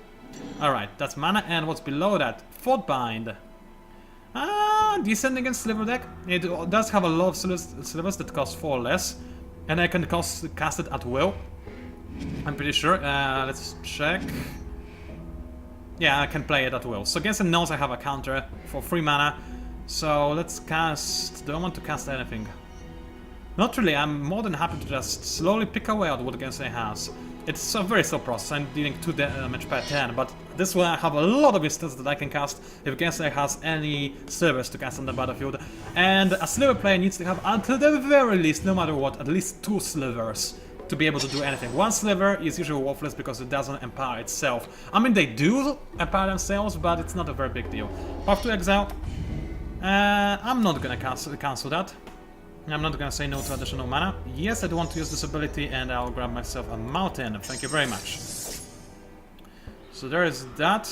Alright, that's mana, and what's below that? Fortbind. Decent against Sliver deck. It does have a lot of slivers that cost 4 less, and I can cast it at will. I'm pretty sure. Let's check. Yeah, I can play it at will. So Gameslayer knows I have a counter for 3 mana. So let's cast... Do I want to cast anything? Not really. I'm more than happy to just slowly pick away at what Gameslayer has. It's a very slow process. I'm dealing 2 damage per turn, but this way I have a lot of instances that I can cast if Gameslayer has any slivers to cast on the battlefield. And a sliver player needs to have, until the very least, no matter what, at least 2 slivers to be able to do anything. 1 sliver is usually worthless because it doesn't empower itself. I mean, they do empower themselves, but it's not a very big deal. Path to Exile. I'm not gonna cancel that. I'm not gonna say no to additional mana. Yes, I do want to use this ability, and I'll grab myself a mountain. Thank you very much. So there is that.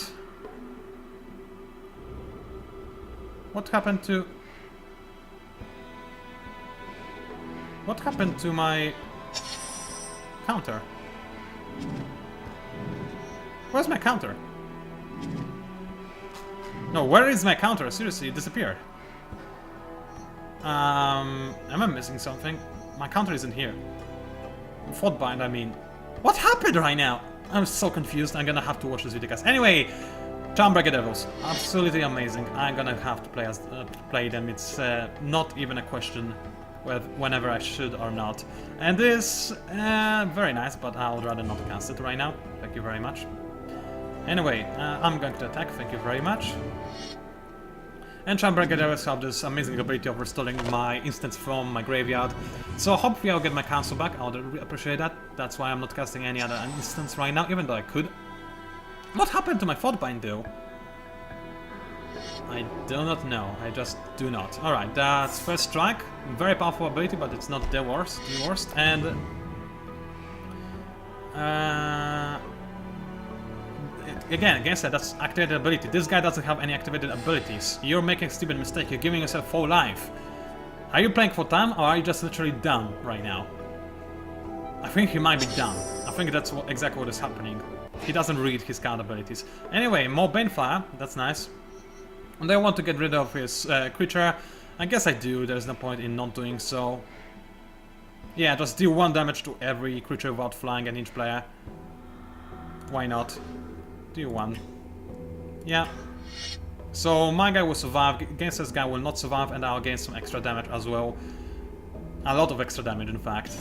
What happened to... What happened to my... counter? Where's my counter? No, where is my counter? Seriously, it disappeared. Am I missing something? My counter isn't here. Fortbind, I mean. What happened right now? I'm so confused. I'm gonna have to watch this video, guys. Anyway, Charmbreaker Devils, absolutely amazing. I'm gonna have to play them. It's not even a question whenever I should or not. And this, very nice, but I would rather not cast it right now. Thank you very much. Anyway, I'm going to attack. Thank you very much. And Charmbreaker Devils have this amazing ability of restoring my instants from my graveyard. So hopefully I'll get my cancel back. I would appreciate that. That's why I'm not casting any other instants right now, even though I could. What happened to my Fortbind though? I do not know. I just do not. Alright, that's First Strike. Very powerful ability, but it's not the worst. And... again, Gameslayer, that's activated ability. This guy doesn't have any activated abilities. You're making a stupid mistake. You're giving yourself 4 life. Are you playing for time, or are you just literally done right now? I think he might be done. I think that's exactly what is happening. He doesn't read his card abilities. Anyway, more Banefire. That's nice. And I want to get rid of his creature. I guess I do. There's no point in not doing so. Yeah, just deal 1 damage to every creature without flying and each player. Why not? Do 1. Yeah. So my guy will survive, against this guy will not survive, and I'll gain some extra damage as well. A lot of extra damage, in fact.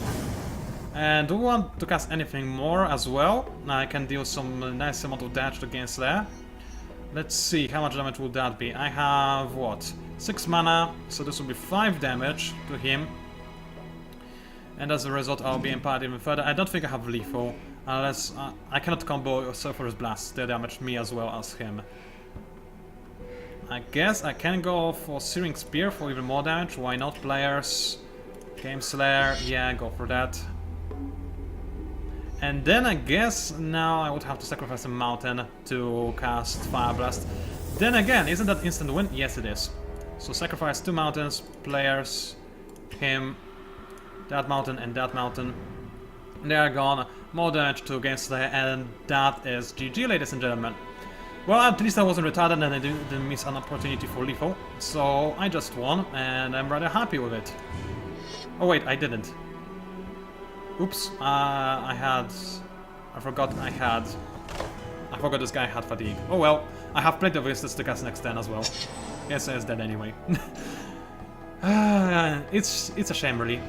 And do we want to cast anything more as well? I can deal some nice amount of damage to gameslayer. Let's see, how much damage will that be? I have, what? 6 mana, so this will be 5 damage to him. And as a result, I'll be empowered even further. I don't think I have lethal, unless I cannot combo Surfer's Blast. They damage me as well as him. I guess I can go for Searing Spear for even more damage. Why not, players? Gameslayer, yeah, go for that. And then I guess now I would have to sacrifice a mountain to cast Fire Blast. Then again, isn't that instant win? Yes, it is. So sacrifice 2 mountains, players, him, that mountain and that mountain. They are gone. More damage to gameslayer, and that is GG, ladies and gentlemen. Well, at least I wasn't retarded and I didn't miss an opportunity for lethal. So I just won, and I'm rather happy with it. Oh wait, I didn't. Oops, I forgot this guy had fatigue. Oh well, I have plenty of resistance to cast next turn as well. Yes, it's dead anyway. It's a shame, really.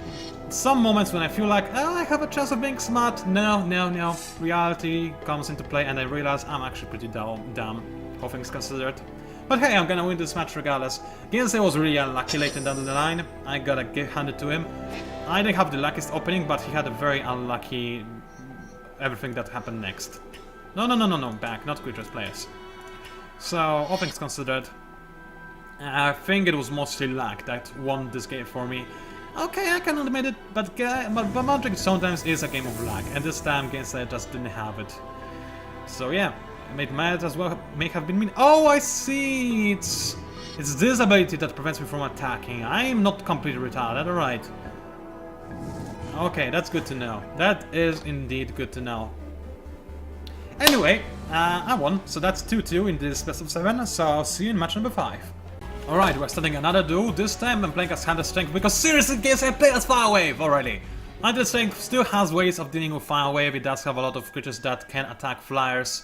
Some moments when I feel like, oh, I have a chance of being smart. No. Reality comes into play and I realize I'm actually pretty dumb, all things considered. But hey, I'm gonna win this match regardless. Gameslayer was really unlucky late down the line. I gotta hand it to him. I didn't have the luckiest opening, but he had a very unlucky everything that happened next. No, back, not creatures, players. So, all things considered, I think it was mostly luck that won this game for me. Okay, I can admit it, but Magic sometimes is a game of luck, and this time Gameslayer just didn't have it. So yeah, I made mad as well, may have been mean. Oh, I see! It's this ability that prevents me from attacking. I am not completely retarded, alright. Okay, that's good to know. That is indeed good to know. Anyway, I won, so that's 2-2 in this best of 7, so I'll see you in match number 5. Alright, we're starting another duel. This time I'm playing as Hunter Strength because seriously, guys, I play as Fire Wave already. Hunter Strength still has ways of dealing with Fire Wave. It does have a lot of creatures that can attack flyers.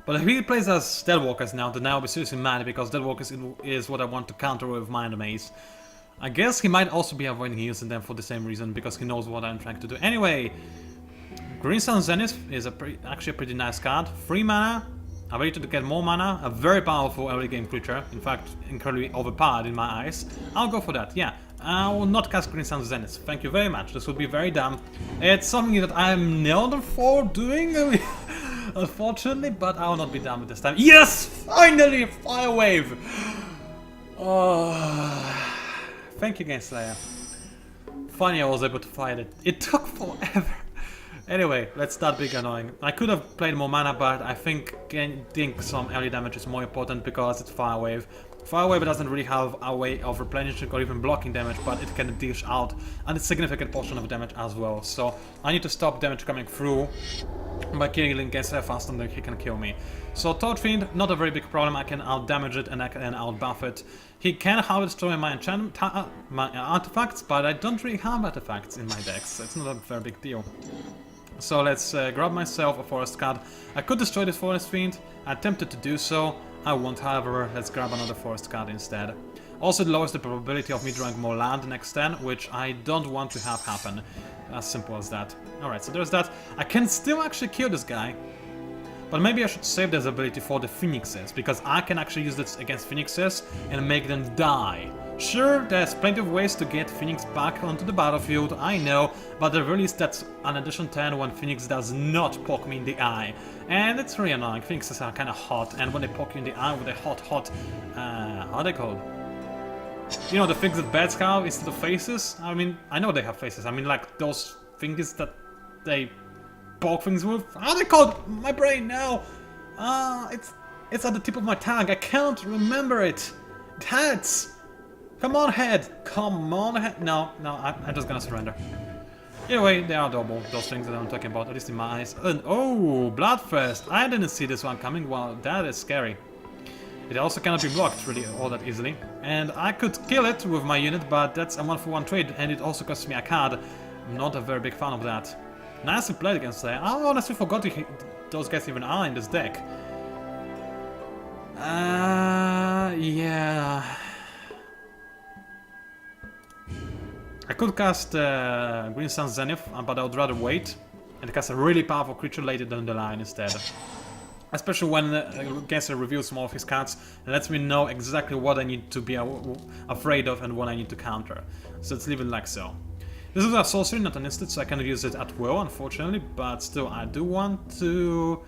But if he plays as Deadwalkers now, then I'll be seriously mad because Deadwalkers is what I want to counter with Mind Maze. I guess he might also be avoiding using them for the same reason, because he knows what I'm trying to do. Anyway, Green Sun Zenith is actually a pretty nice card. 3 mana, ability to get more mana, a very powerful early game creature, in fact incredibly overpowered in my eyes. I'll go for that, yeah. I will not cast Green Sun Zenith, thank you very much, this would be very dumb. It's something that I'm known for doing, unfortunately, but I will not be dumb with this time. Yes! Finally! Fire Wave! Oh, thank you, Gameslayer. Finally I was able to fight it. It took forever. Anyway, let's start being annoying. I could have played more mana, but I think getting some early damage is more important because it's Fire Wave. Fire Wave doesn't really have a way of replenishing or even blocking damage, but it can dish out a significant portion of damage as well. So I need to stop damage coming through by killing Gameslayer faster than he can kill me. So Torch Fiend, not a very big problem. I can out damage it and I can out buff it. He can how destroy my artifacts, but I don't really have artifacts in my decks. So it's not a very big deal. So let's grab myself a forest card. I could destroy this forest fiend. I attempted to do so. I won't, however. Let's grab another forest card instead. Also, it lowers the probability of me drawing more land next turn, which I don't want to have happen. As simple as that. Alright, so there's that. I can still actually kill this guy. But maybe I should save this ability for the Phoenixes, because I can actually use this against Phoenixes and make them die. Sure, there's plenty of ways to get Phoenix back onto the battlefield, I know, but at the very least that's an additional turn when Phoenix does not poke me in the eye. And it's really annoying. Phoenixes are kind of hot, and when they poke you in the eye with a hot, how are they called? You know, the things that bats have instead of faces? I mean, I know they have faces. I mean, like those things that they poke things with. How are they called? My brain now. It's at the tip of my tongue. I can't remember it. It hurts. Come on, head. Come on, head. No, I'm just gonna surrender. Anyway, they are adorable, those things that I'm talking about, at least in my eyes. And oh, Bloodthirst. I didn't see this one coming. Well, that is scary. It also cannot be blocked really all that easily. And I could kill it with my unit, but that's a 1-for-1 trade, and it also costs me a card. I'm not a very big fan of that. Nicely played against that. I honestly forgot those guys even are in this deck. Yeah. I could cast Green Sun Zenith, but I would rather wait and cast a really powerful creature later down the line instead. Especially when Gameslayer reveals more of his cards and lets me know exactly what I need to be afraid of and what I need to counter. So let's leave it like so. This is a sorcery, not an instant, so I cannot use it at will, unfortunately, but still I do want to,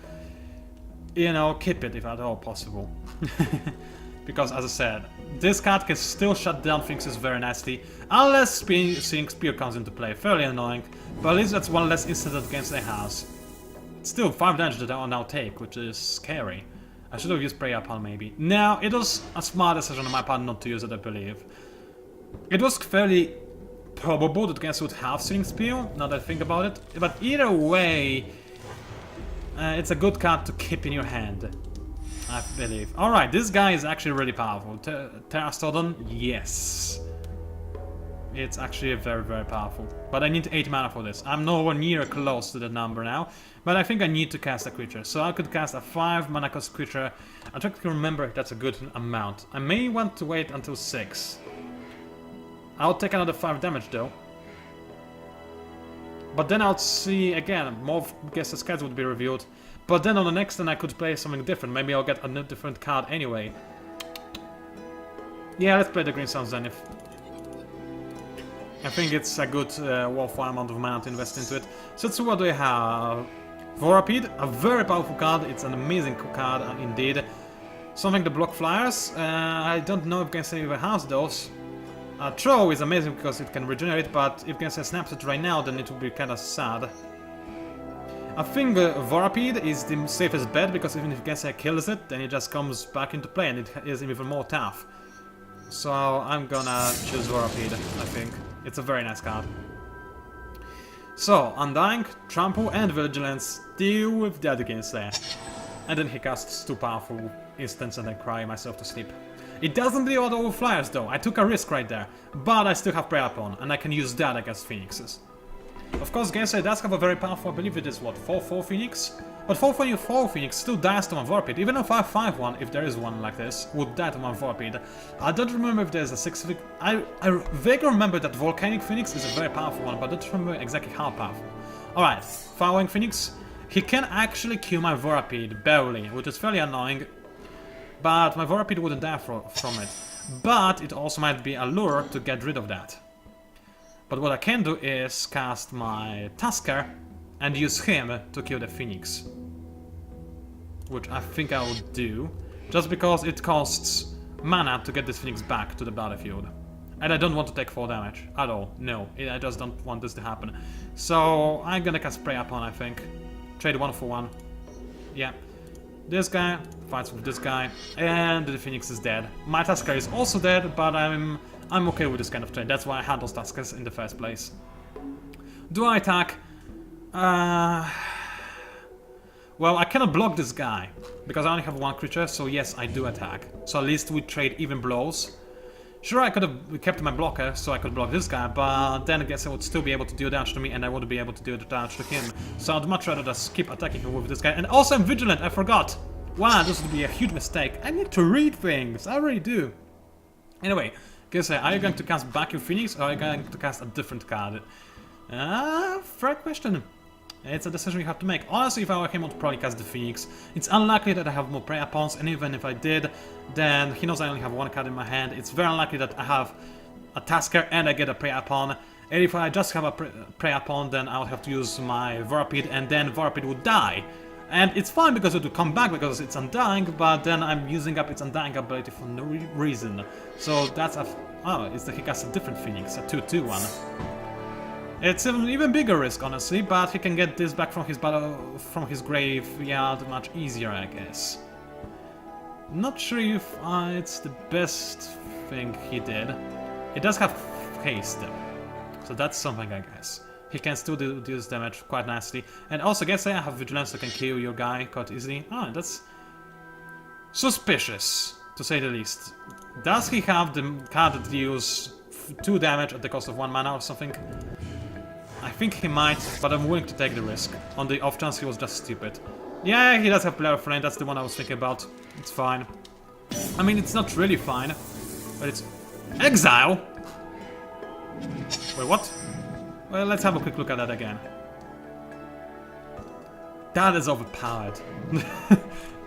you know, keep it if at all possible. Because, as I said, this card can still shut down things very nicely, unless Seeing Spear comes into play. Fairly annoying, but at least that's one less instant that Gameslayer has. Still 5 damage that I'll now take, which is scary. I should have used Prey Upon maybe. No, it was a smart decision on my part not to use it, I believe. It was fairly probable that Gameslayer would have Seeing Spear, now that I think about it. But either way, it's a good card to keep in your hand, I believe. Alright, this guy is actually really powerful. Terrastodon, yes. It's actually very, very powerful. But I need 8 mana for this. I'm nowhere near close to that number now. But I think I need to cast a creature. So I could cast a 5 mana cost creature. I'm trying to remember if that's a good amount. I may want to wait until 6. I'll take another 5 damage though. But then I'll see again, more Gameslayer cards would be revealed. But then on the next turn I could play something different. Maybe I'll get a different card anyway. Yeah, let's play the Green Sun Zenith. I think it's a good worthwhile amount of mana to invest into it. So what do we have? Vorapede, a very powerful card. It's an amazing card indeed. Something to block flyers. I don't know if Gameslayer even has those. Throw is amazing because it can regenerate, but if Gameslayer snaps it right now, then it would be kind of sad. I think Vorapede is the safest bet, because even if Gameslayer kills it, then it just comes back into play and it is even more tough. So I'm gonna choose Vorapede, I think. It's a very nice card. So, Undying, Trample and Vigilance deal with the other Gameslayer. And then he casts 2 powerful instants and I cry myself to sleep. It doesn't deal with all flyers though, I took a risk right there. But I still have Prey Upon, and I can use that against Phoenixes. Of course, Gameslayer does have a very powerful, I believe it is what, 4/4 Phoenix? But 4/4 Phoenix still dies to my Vorapede, even a 5/5 if there is one like this, would die to my Vorapede. I don't remember if there's a 6 I vaguely remember that Volcanic Phoenix is a very powerful one, but I don't remember exactly how powerful. Alright, Firewing Phoenix. He can actually kill my Vorapede, barely, which is fairly annoying. But my Vorapede wouldn't die from it. But it also might be a lure to get rid of that. But what I can do is cast my Tusker and use him to kill the Phoenix. Which I think I will do, just because it costs mana to get this Phoenix back to the battlefield. And I don't want to take 4 damage at all, no, I just don't want this to happen. So I'm gonna cast Prey Upon, I think. Trade 1 for 1. Yeah. This guy fights with this guy, and the Phoenix is dead. My Tusker is also dead, but I'm okay with this kind of trade. That's why I had those Tuskers in the first place. Do I attack? Well, I cannot block this guy, because I only have 1 creature, so yes, I do attack. So at least we trade even blows. Sure, I could have kept my blocker, so I could block this guy, but then I guess I would still be able to deal damage to me, and I wouldn't be able to deal damage to him. So I'd much rather just keep attacking him with this guy. And also I'm Vigilant, I forgot! Wow, this would be a huge mistake. I need to read things, I really do. Anyway, are you going to cast back your Phoenix, or are you going to cast a different card? Fair question. It's a decision you have to make. Honestly, if I were him, I would probably cast the Phoenix. It's unlikely that I have more Prey Upons, and even if I did, then he knows I only have 1 card in my hand. It's very unlikely that I have a Tusker and I get a Prey Upon. And if I just have a Prey Upon, then I'll have to use my Vorapede, and then Vorapede would die. And it's fine because it will come back because it's Undying, but then I'm using up its Undying ability for no reason. So that's a... oh, it's that he casts a different Phoenix, a 2/2 one. It's an even bigger risk, honestly, but he can get this back from his graveyard much easier, I guess. Not sure if it's the best thing he did. He does have haste, though, so that's something, I guess. He can still do this damage quite nicely. And also, I have Vigilance that can kill your guy quite easily. Ah, that's suspicious, to say the least. Does he have the card that deals 2 damage at the cost of 1 mana or something? I think he might, but I'm willing to take the risk, on the off chance he was just stupid. Yeah, he does have Player Flame, that's the one I was thinking about. It's fine. I mean, it's not really fine, but it's... Exile? Wait, what? Well, let's have a quick look at that again. That is overpowered.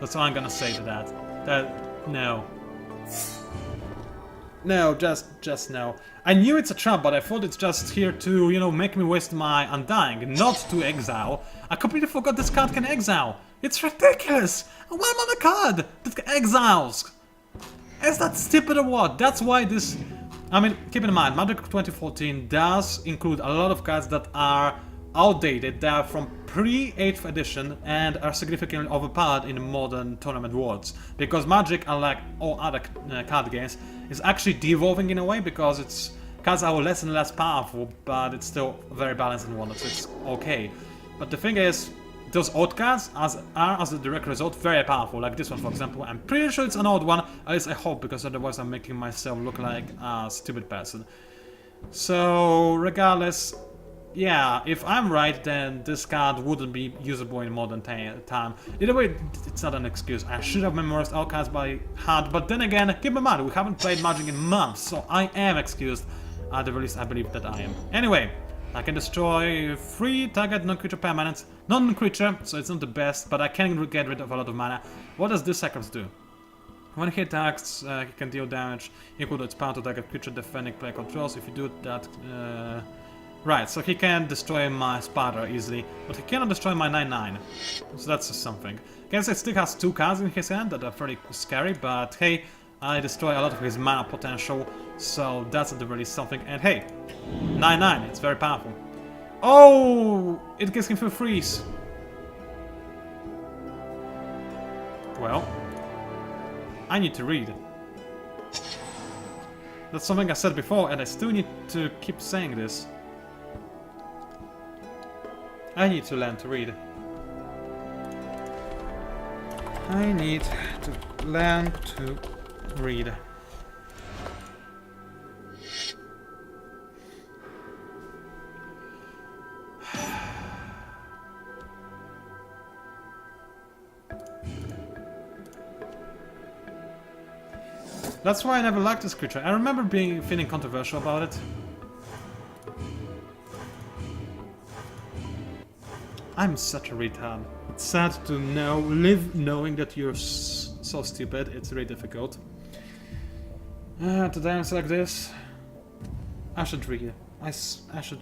That's all I'm gonna say to that. No. No, just no. I knew it's a trap, but I thought it's just here to, you know, make me waste my Undying, not to exile. I completely forgot this card can exile. It's ridiculous! A one-mana card that exiles! Is that stupid or what? That's why this... I mean, keep in mind, Magic 2014 does include a lot of cards that are outdated. They are from pre-8th edition and are significantly overpowered in modern tournament worlds. Because Magic, unlike all other card games, is actually devolving in a way because its cards are less and less powerful, but it's still very balanced and whatnot, so it's okay. But the thing is, those old cards are, as a direct result, very powerful, like this one for example. I'm pretty sure it's an old one, at least I hope, because otherwise I'm making myself look like a stupid person. So, regardless, yeah, if I'm right, then this card wouldn't be usable in modern time. Either way, it's not an excuse. I should have memorized all cards by heart, but then again, keep in mind, we haven't played Magic in months, so I am excused. At the least, I believe that I am. Anyway, I can destroy 3 target non-creature permanents. Non-creature, so it's not the best, but I can get rid of a lot of mana. What does this Sacrifice do? When he attacks, he can deal damage equal to its power to target creature defending player controls. If you do that... Right, so he can destroy my Spider easily, but he cannot destroy my 9/9. So that's just something. Against it still has 2 cards in his hand that are pretty scary, but hey, I destroy a lot of his mana potential, so that's at the very least something. And hey, 9/9, it's very powerful. Oh, it gives him full freeze. Well, I need to read. That's something I said before, and I still need to keep saying this. I need to learn to read. I need to learn to read. That's why I never liked this creature. I remember feeling controversial about it. I'm such a retard. It's sad to live knowing that you're so stupid. It's really difficult. To dance like this, I should read. I should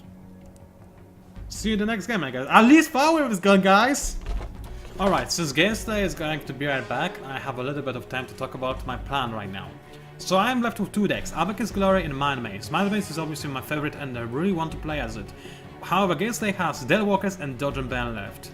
see you in the next game, I guess. At least power is gone, guys. All right, since gameslayer is going to be right back, I have a little bit of time to talk about my plan right now. So I'm left with 2 decks: Abacus Glory and Mind Maze. Mind Maze is obviously my favorite, and I really want to play as it. However, gameslayer has Deadwalkers and Dodge and Ban left.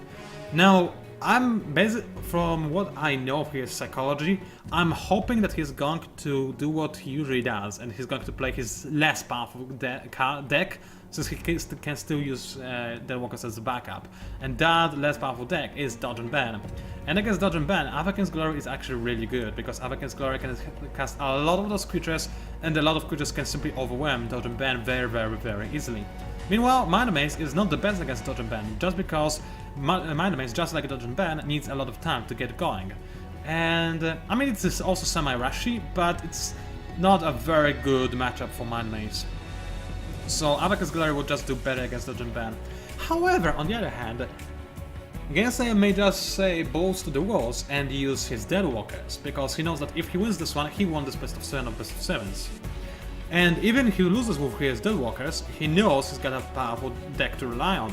Now, from what I know of his psychology, I'm hoping that he's going to do what he usually does, and he's going to play his less powerful deck, since he can still use Deadwalkers as a backup. And that less powerful deck is Dodge and Ban. And against Dodge and Ban, Avakin's Glory is actually really good, because Avakin's Glory can cast a lot of those creatures, and a lot of creatures can simply overwhelm Dodge and Ban very, very, very easily. Meanwhile, Mind Maze is not the best against Dodge and Ban, just because Mind Maze, just like Dodge and Ban, needs a lot of time to get going. And, I mean, it's also semi-rushy, but it's not a very good matchup for Mind Maze. So, Abacus Glory will just do better against Dodge and Ban. However, on the other hand, gameslayer may just say balls to the walls and use his Deadwalkers, because he knows that if he wins this one, he won this best of 7 or best of 7s. And even if he loses with his Deadwalkers, he knows he's got a powerful deck to rely on.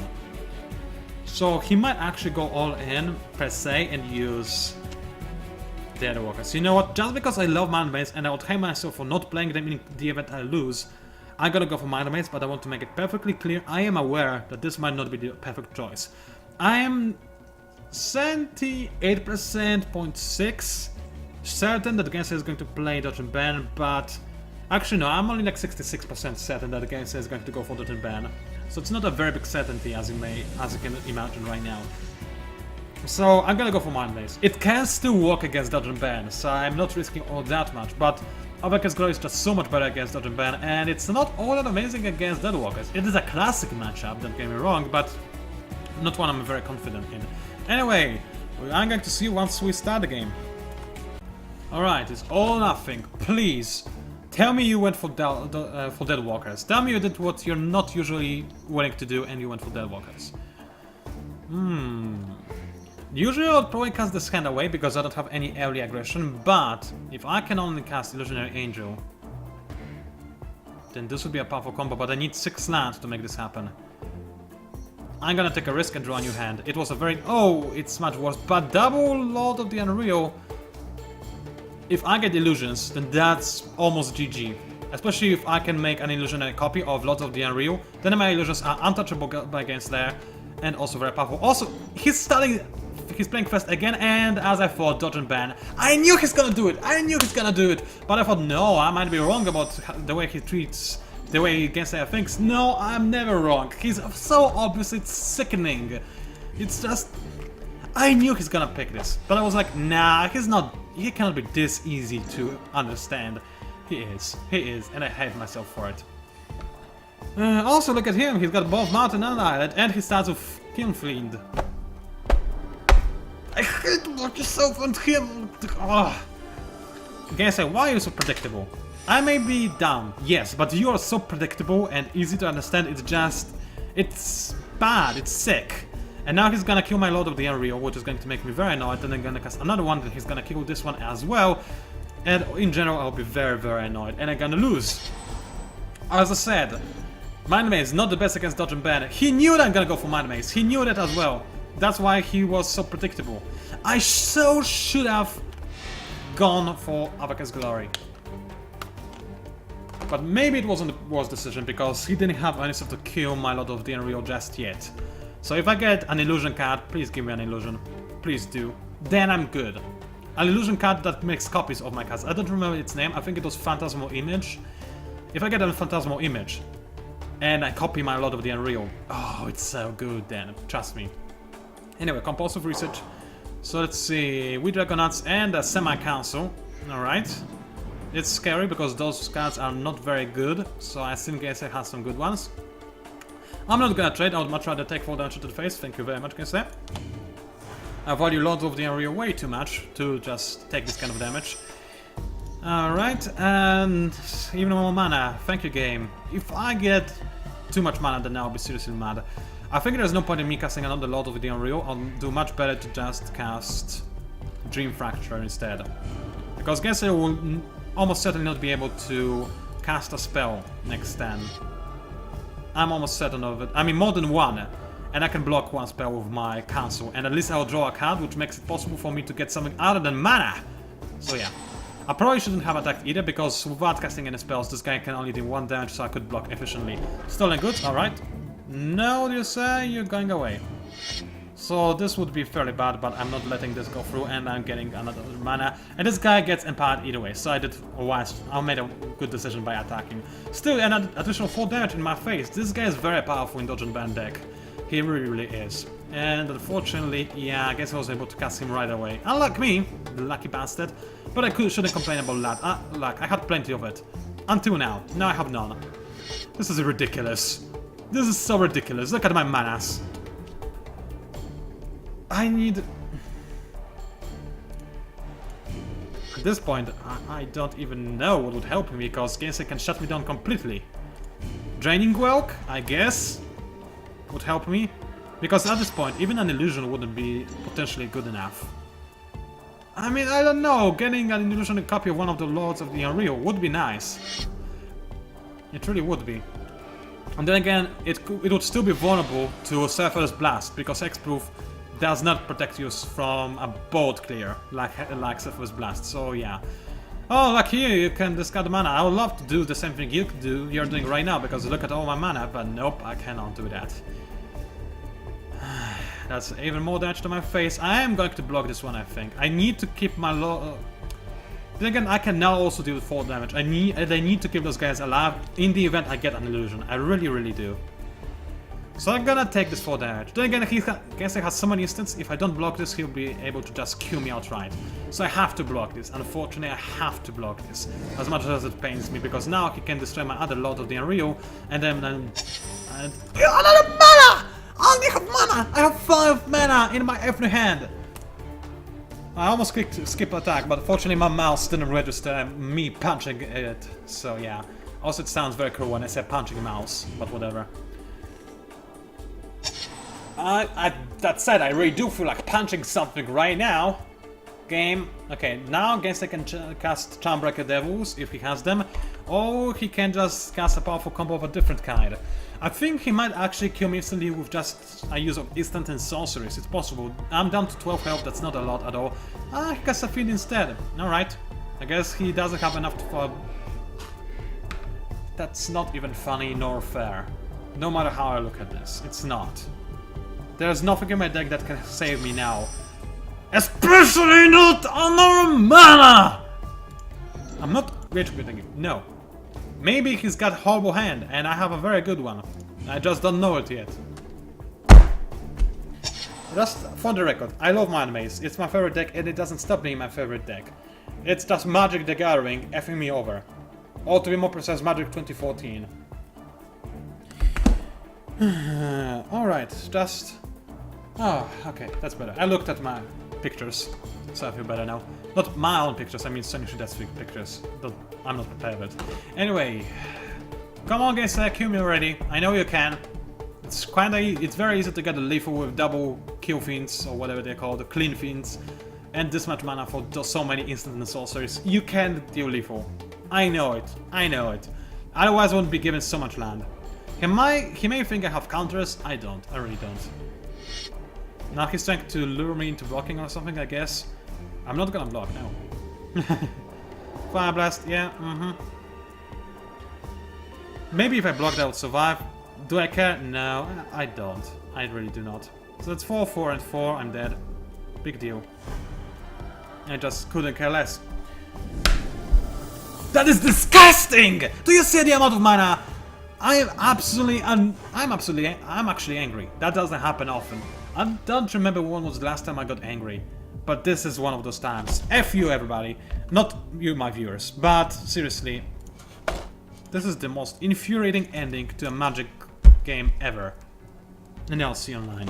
So he might actually go all in, per se, and use Deadwalkers. You know what, just because I love Mind Maze and I would hate myself for not playing them in the event I lose, I'm gonna go for Mind Maze, but I want to make it perfectly clear, I am aware that this might not be the perfect choice. I am 78.6% certain that Gameslayer is going to play Dodge and Ban, but actually no, I'm only like 66% certain that Gameslayer is going to go for Dodge and Ban. So it's not a very big certainty as you can imagine right now. So I'm gonna go for Mind Maze. It can still work against Dodge and Ban, so I'm not risking all that much, but Abacus Glory is just so much better against Dodge and Ban, and it's not all that amazing against Deadwalkers. It is a classic matchup, don't get me wrong, but not one I'm very confident in. Anyway, I'm going to see you once we start the game. Alright, it's all or nothing. Please, tell me you went for Deadwalkers. Tell me you did what you're not usually willing to do and you went for Deadwalkers. Usually I would probably cast this hand away because I don't have any early aggression, but if I can only cast Illusionary Angel, then this would be a powerful combo, but I need 6 lands to make this happen. I'm gonna take a risk and draw a new hand. It was a very... Oh, it's much worse, but double Lord of the Unreal... If I get illusions, then that's almost GG. Especially if I can make an illusionary copy of Lords of the Unreal, then my illusions are untouchable by gameslayer and also very powerful. Also, he's playing first again, and as I thought, dodge and ban. I knew he's gonna do it! I knew he's gonna do it! But I thought, no, I might be wrong about the way he treats, the way gameslayer thinks. No, I'm never wrong. He's so obvious, it's sickening. It's just... I knew he's gonna pick this, but I was like, nah, he's not... He cannot be this easy to understand. He is, and I hate myself for it. Also, look at him, he's got both Mountain and Island, and he starts with Kilnfiend. I hate what yourself and him! Oh. Gameslayer, why are you so predictable? I may be dumb, yes, but you are so predictable and easy to understand, it's just... It's bad, it's sick. And now he's gonna kill my Lord of the Unreal, which is going to make me very annoyed, and then gonna cast another one, then he's gonna kill this one as well. And in general, I'll be very, very annoyed, and I'm gonna lose. As I said, Mind Maze not the best against dodge and ban. He knew that I'm gonna go for Mind Maze, he knew that as well. That's why he was so predictable. I so should have gone for Abacus Glory. But maybe it wasn't the worst decision, because he didn't have anything to kill my Lord of the Unreal just yet. So if I get an illusion card, please give me an illusion. Please do. Then I'm good. An illusion card that makes copies of my cards. I don't remember its name. I think it was Phantasmal Image. If I get a Phantasmal Image and I copy my Lord of the Unreal, oh, it's so good then. Trust me. Anyway, compulsive research. So let's see. We Dragonauts and a Semi-Council. Alright. It's scary because those cards are not very good. So I think gameslayer has some good ones. I'm not gonna trade, I would much rather take 4 damage to the face, thank you very much, gameslayer. I value Lords of the Unreal way too much to just take this kind of damage. Alright, and even more mana, thank you game. If I get too much mana, then I'll be seriously mad. I think there's no point in me casting another Lord of the Unreal, I'll do much better to just cast Dream Fracture instead. Because gameslayer will almost certainly not be able to cast a spell next turn. I'm almost certain of it. I mean, more than one. And I can block one spell with my Council. And at least I'll draw a card, which makes it possible for me to get something other than mana. So yeah. I probably shouldn't have attacked either, because without casting any spells, this guy can only do 1 damage, so I could block efficiently. Stolen goods, alright. No, you say? You're going away. So this would be fairly bad, but I'm not letting this go through, and I'm getting another mana. And this guy gets empowered either way, so I made a good decision by attacking. Still, an additional 4 damage in my face. This guy is very powerful in dodge and ban deck. He really, really is. And unfortunately, yeah, I guess I was able to cast him right away. Unlike me, the lucky bastard. But I shouldn't complain about that. Luck, I had plenty of it. Until now. Now I have none. This is ridiculous. This is so ridiculous. Look at my manas. I need... At this point, I don't even know what would help me, because gameslayer can shut me down completely. Draining Whelk, I guess, would help me. Because at this point, even an illusion wouldn't be potentially good enough. I mean, I don't know, getting an illusion copy of one of the Lords of the Unreal would be nice. It really would be. And then again, it would still be vulnerable to Surfer's Blast, because Hexproof does not protect you from a board clear like Surfer's Blast, so yeah. Oh, like here you can discard mana. I would love to do the same thing you're doing right now, because look at all my mana, but nope, I cannot do that. That's even more damage to my face. I am going to block this one, I think. I need to keep my Then again, I can now also deal 4 damage. I need to keep those guys alive in the event I get an illusion. I really, really do. So I'm gonna take this 4 damage. Then again, gameslayer has summon instance. If I don't block this, he'll be able to just kill me outright. So I have to block this. Unfortunately, I have to block this. As much as it pains me, because now he can destroy my other Lord of the Unreal, and then... another mana! I only have mana! I have 5 mana in my every hand! I almost clicked skip attack, but fortunately my mouse didn't register me punching it, so yeah. Also it sounds very cool when I say punching mouse, but whatever. That said, I really do feel like punching something right now. Game. Okay, now I guess I can cast Charmbreaker Devils if he has them, or he can just cast a powerful combo of a different kind. I think he might actually kill me instantly with just a use of instant and sorceries. It's possible. I'm down to 12 health, that's not a lot at all. He casts a feed instead. Alright. I guess he doesn't have enough for... That's not even funny nor fair. No matter how I look at this, it's not. There's nothing in my deck that can save me now. Especially not another mana! I'm not rage quitting him, no. Maybe he's got horrible hand, and I have a very good one. I just don't know it yet. Just for the record, I love Mind Maze. It's my favorite deck, and it doesn't stop being my favorite deck. It's just Magic the Gathering effing me over. Or to be more precise, Magic 2014. Alright, just... Oh, okay, that's better. I looked at my pictures, so I feel better now. Not my own pictures, I mean Sunny Shudet's pictures. I'm not prepared with it. Anyway, come on guys, kill me already. I know you can. It's very easy to get a lethal with double kill fiends, or whatever they're called, the clean fiends. And this much mana for so many instant and sorceries. You can deal lethal. I know it, I know it. Otherwise I wouldn't be given so much land. He may think I have counters, I don't, I really don't. Now he's trying to lure me into blocking or something, I guess. I'm not gonna block, no. Fire Blast, yeah, Maybe if I blocked I would survive. Do I care? No, I don't. I really do not. So that's 4, 4, and 4, I'm dead. Big deal. I just couldn't care less. That is disgusting! Do you see the amount of mana? I'm actually angry. That doesn't happen often. I don't remember when was the last time I got angry. But this is one of those times. F you everybody. Not you my viewers, but seriously. This is the most infuriating ending to a Magic game ever. And I'll see you online.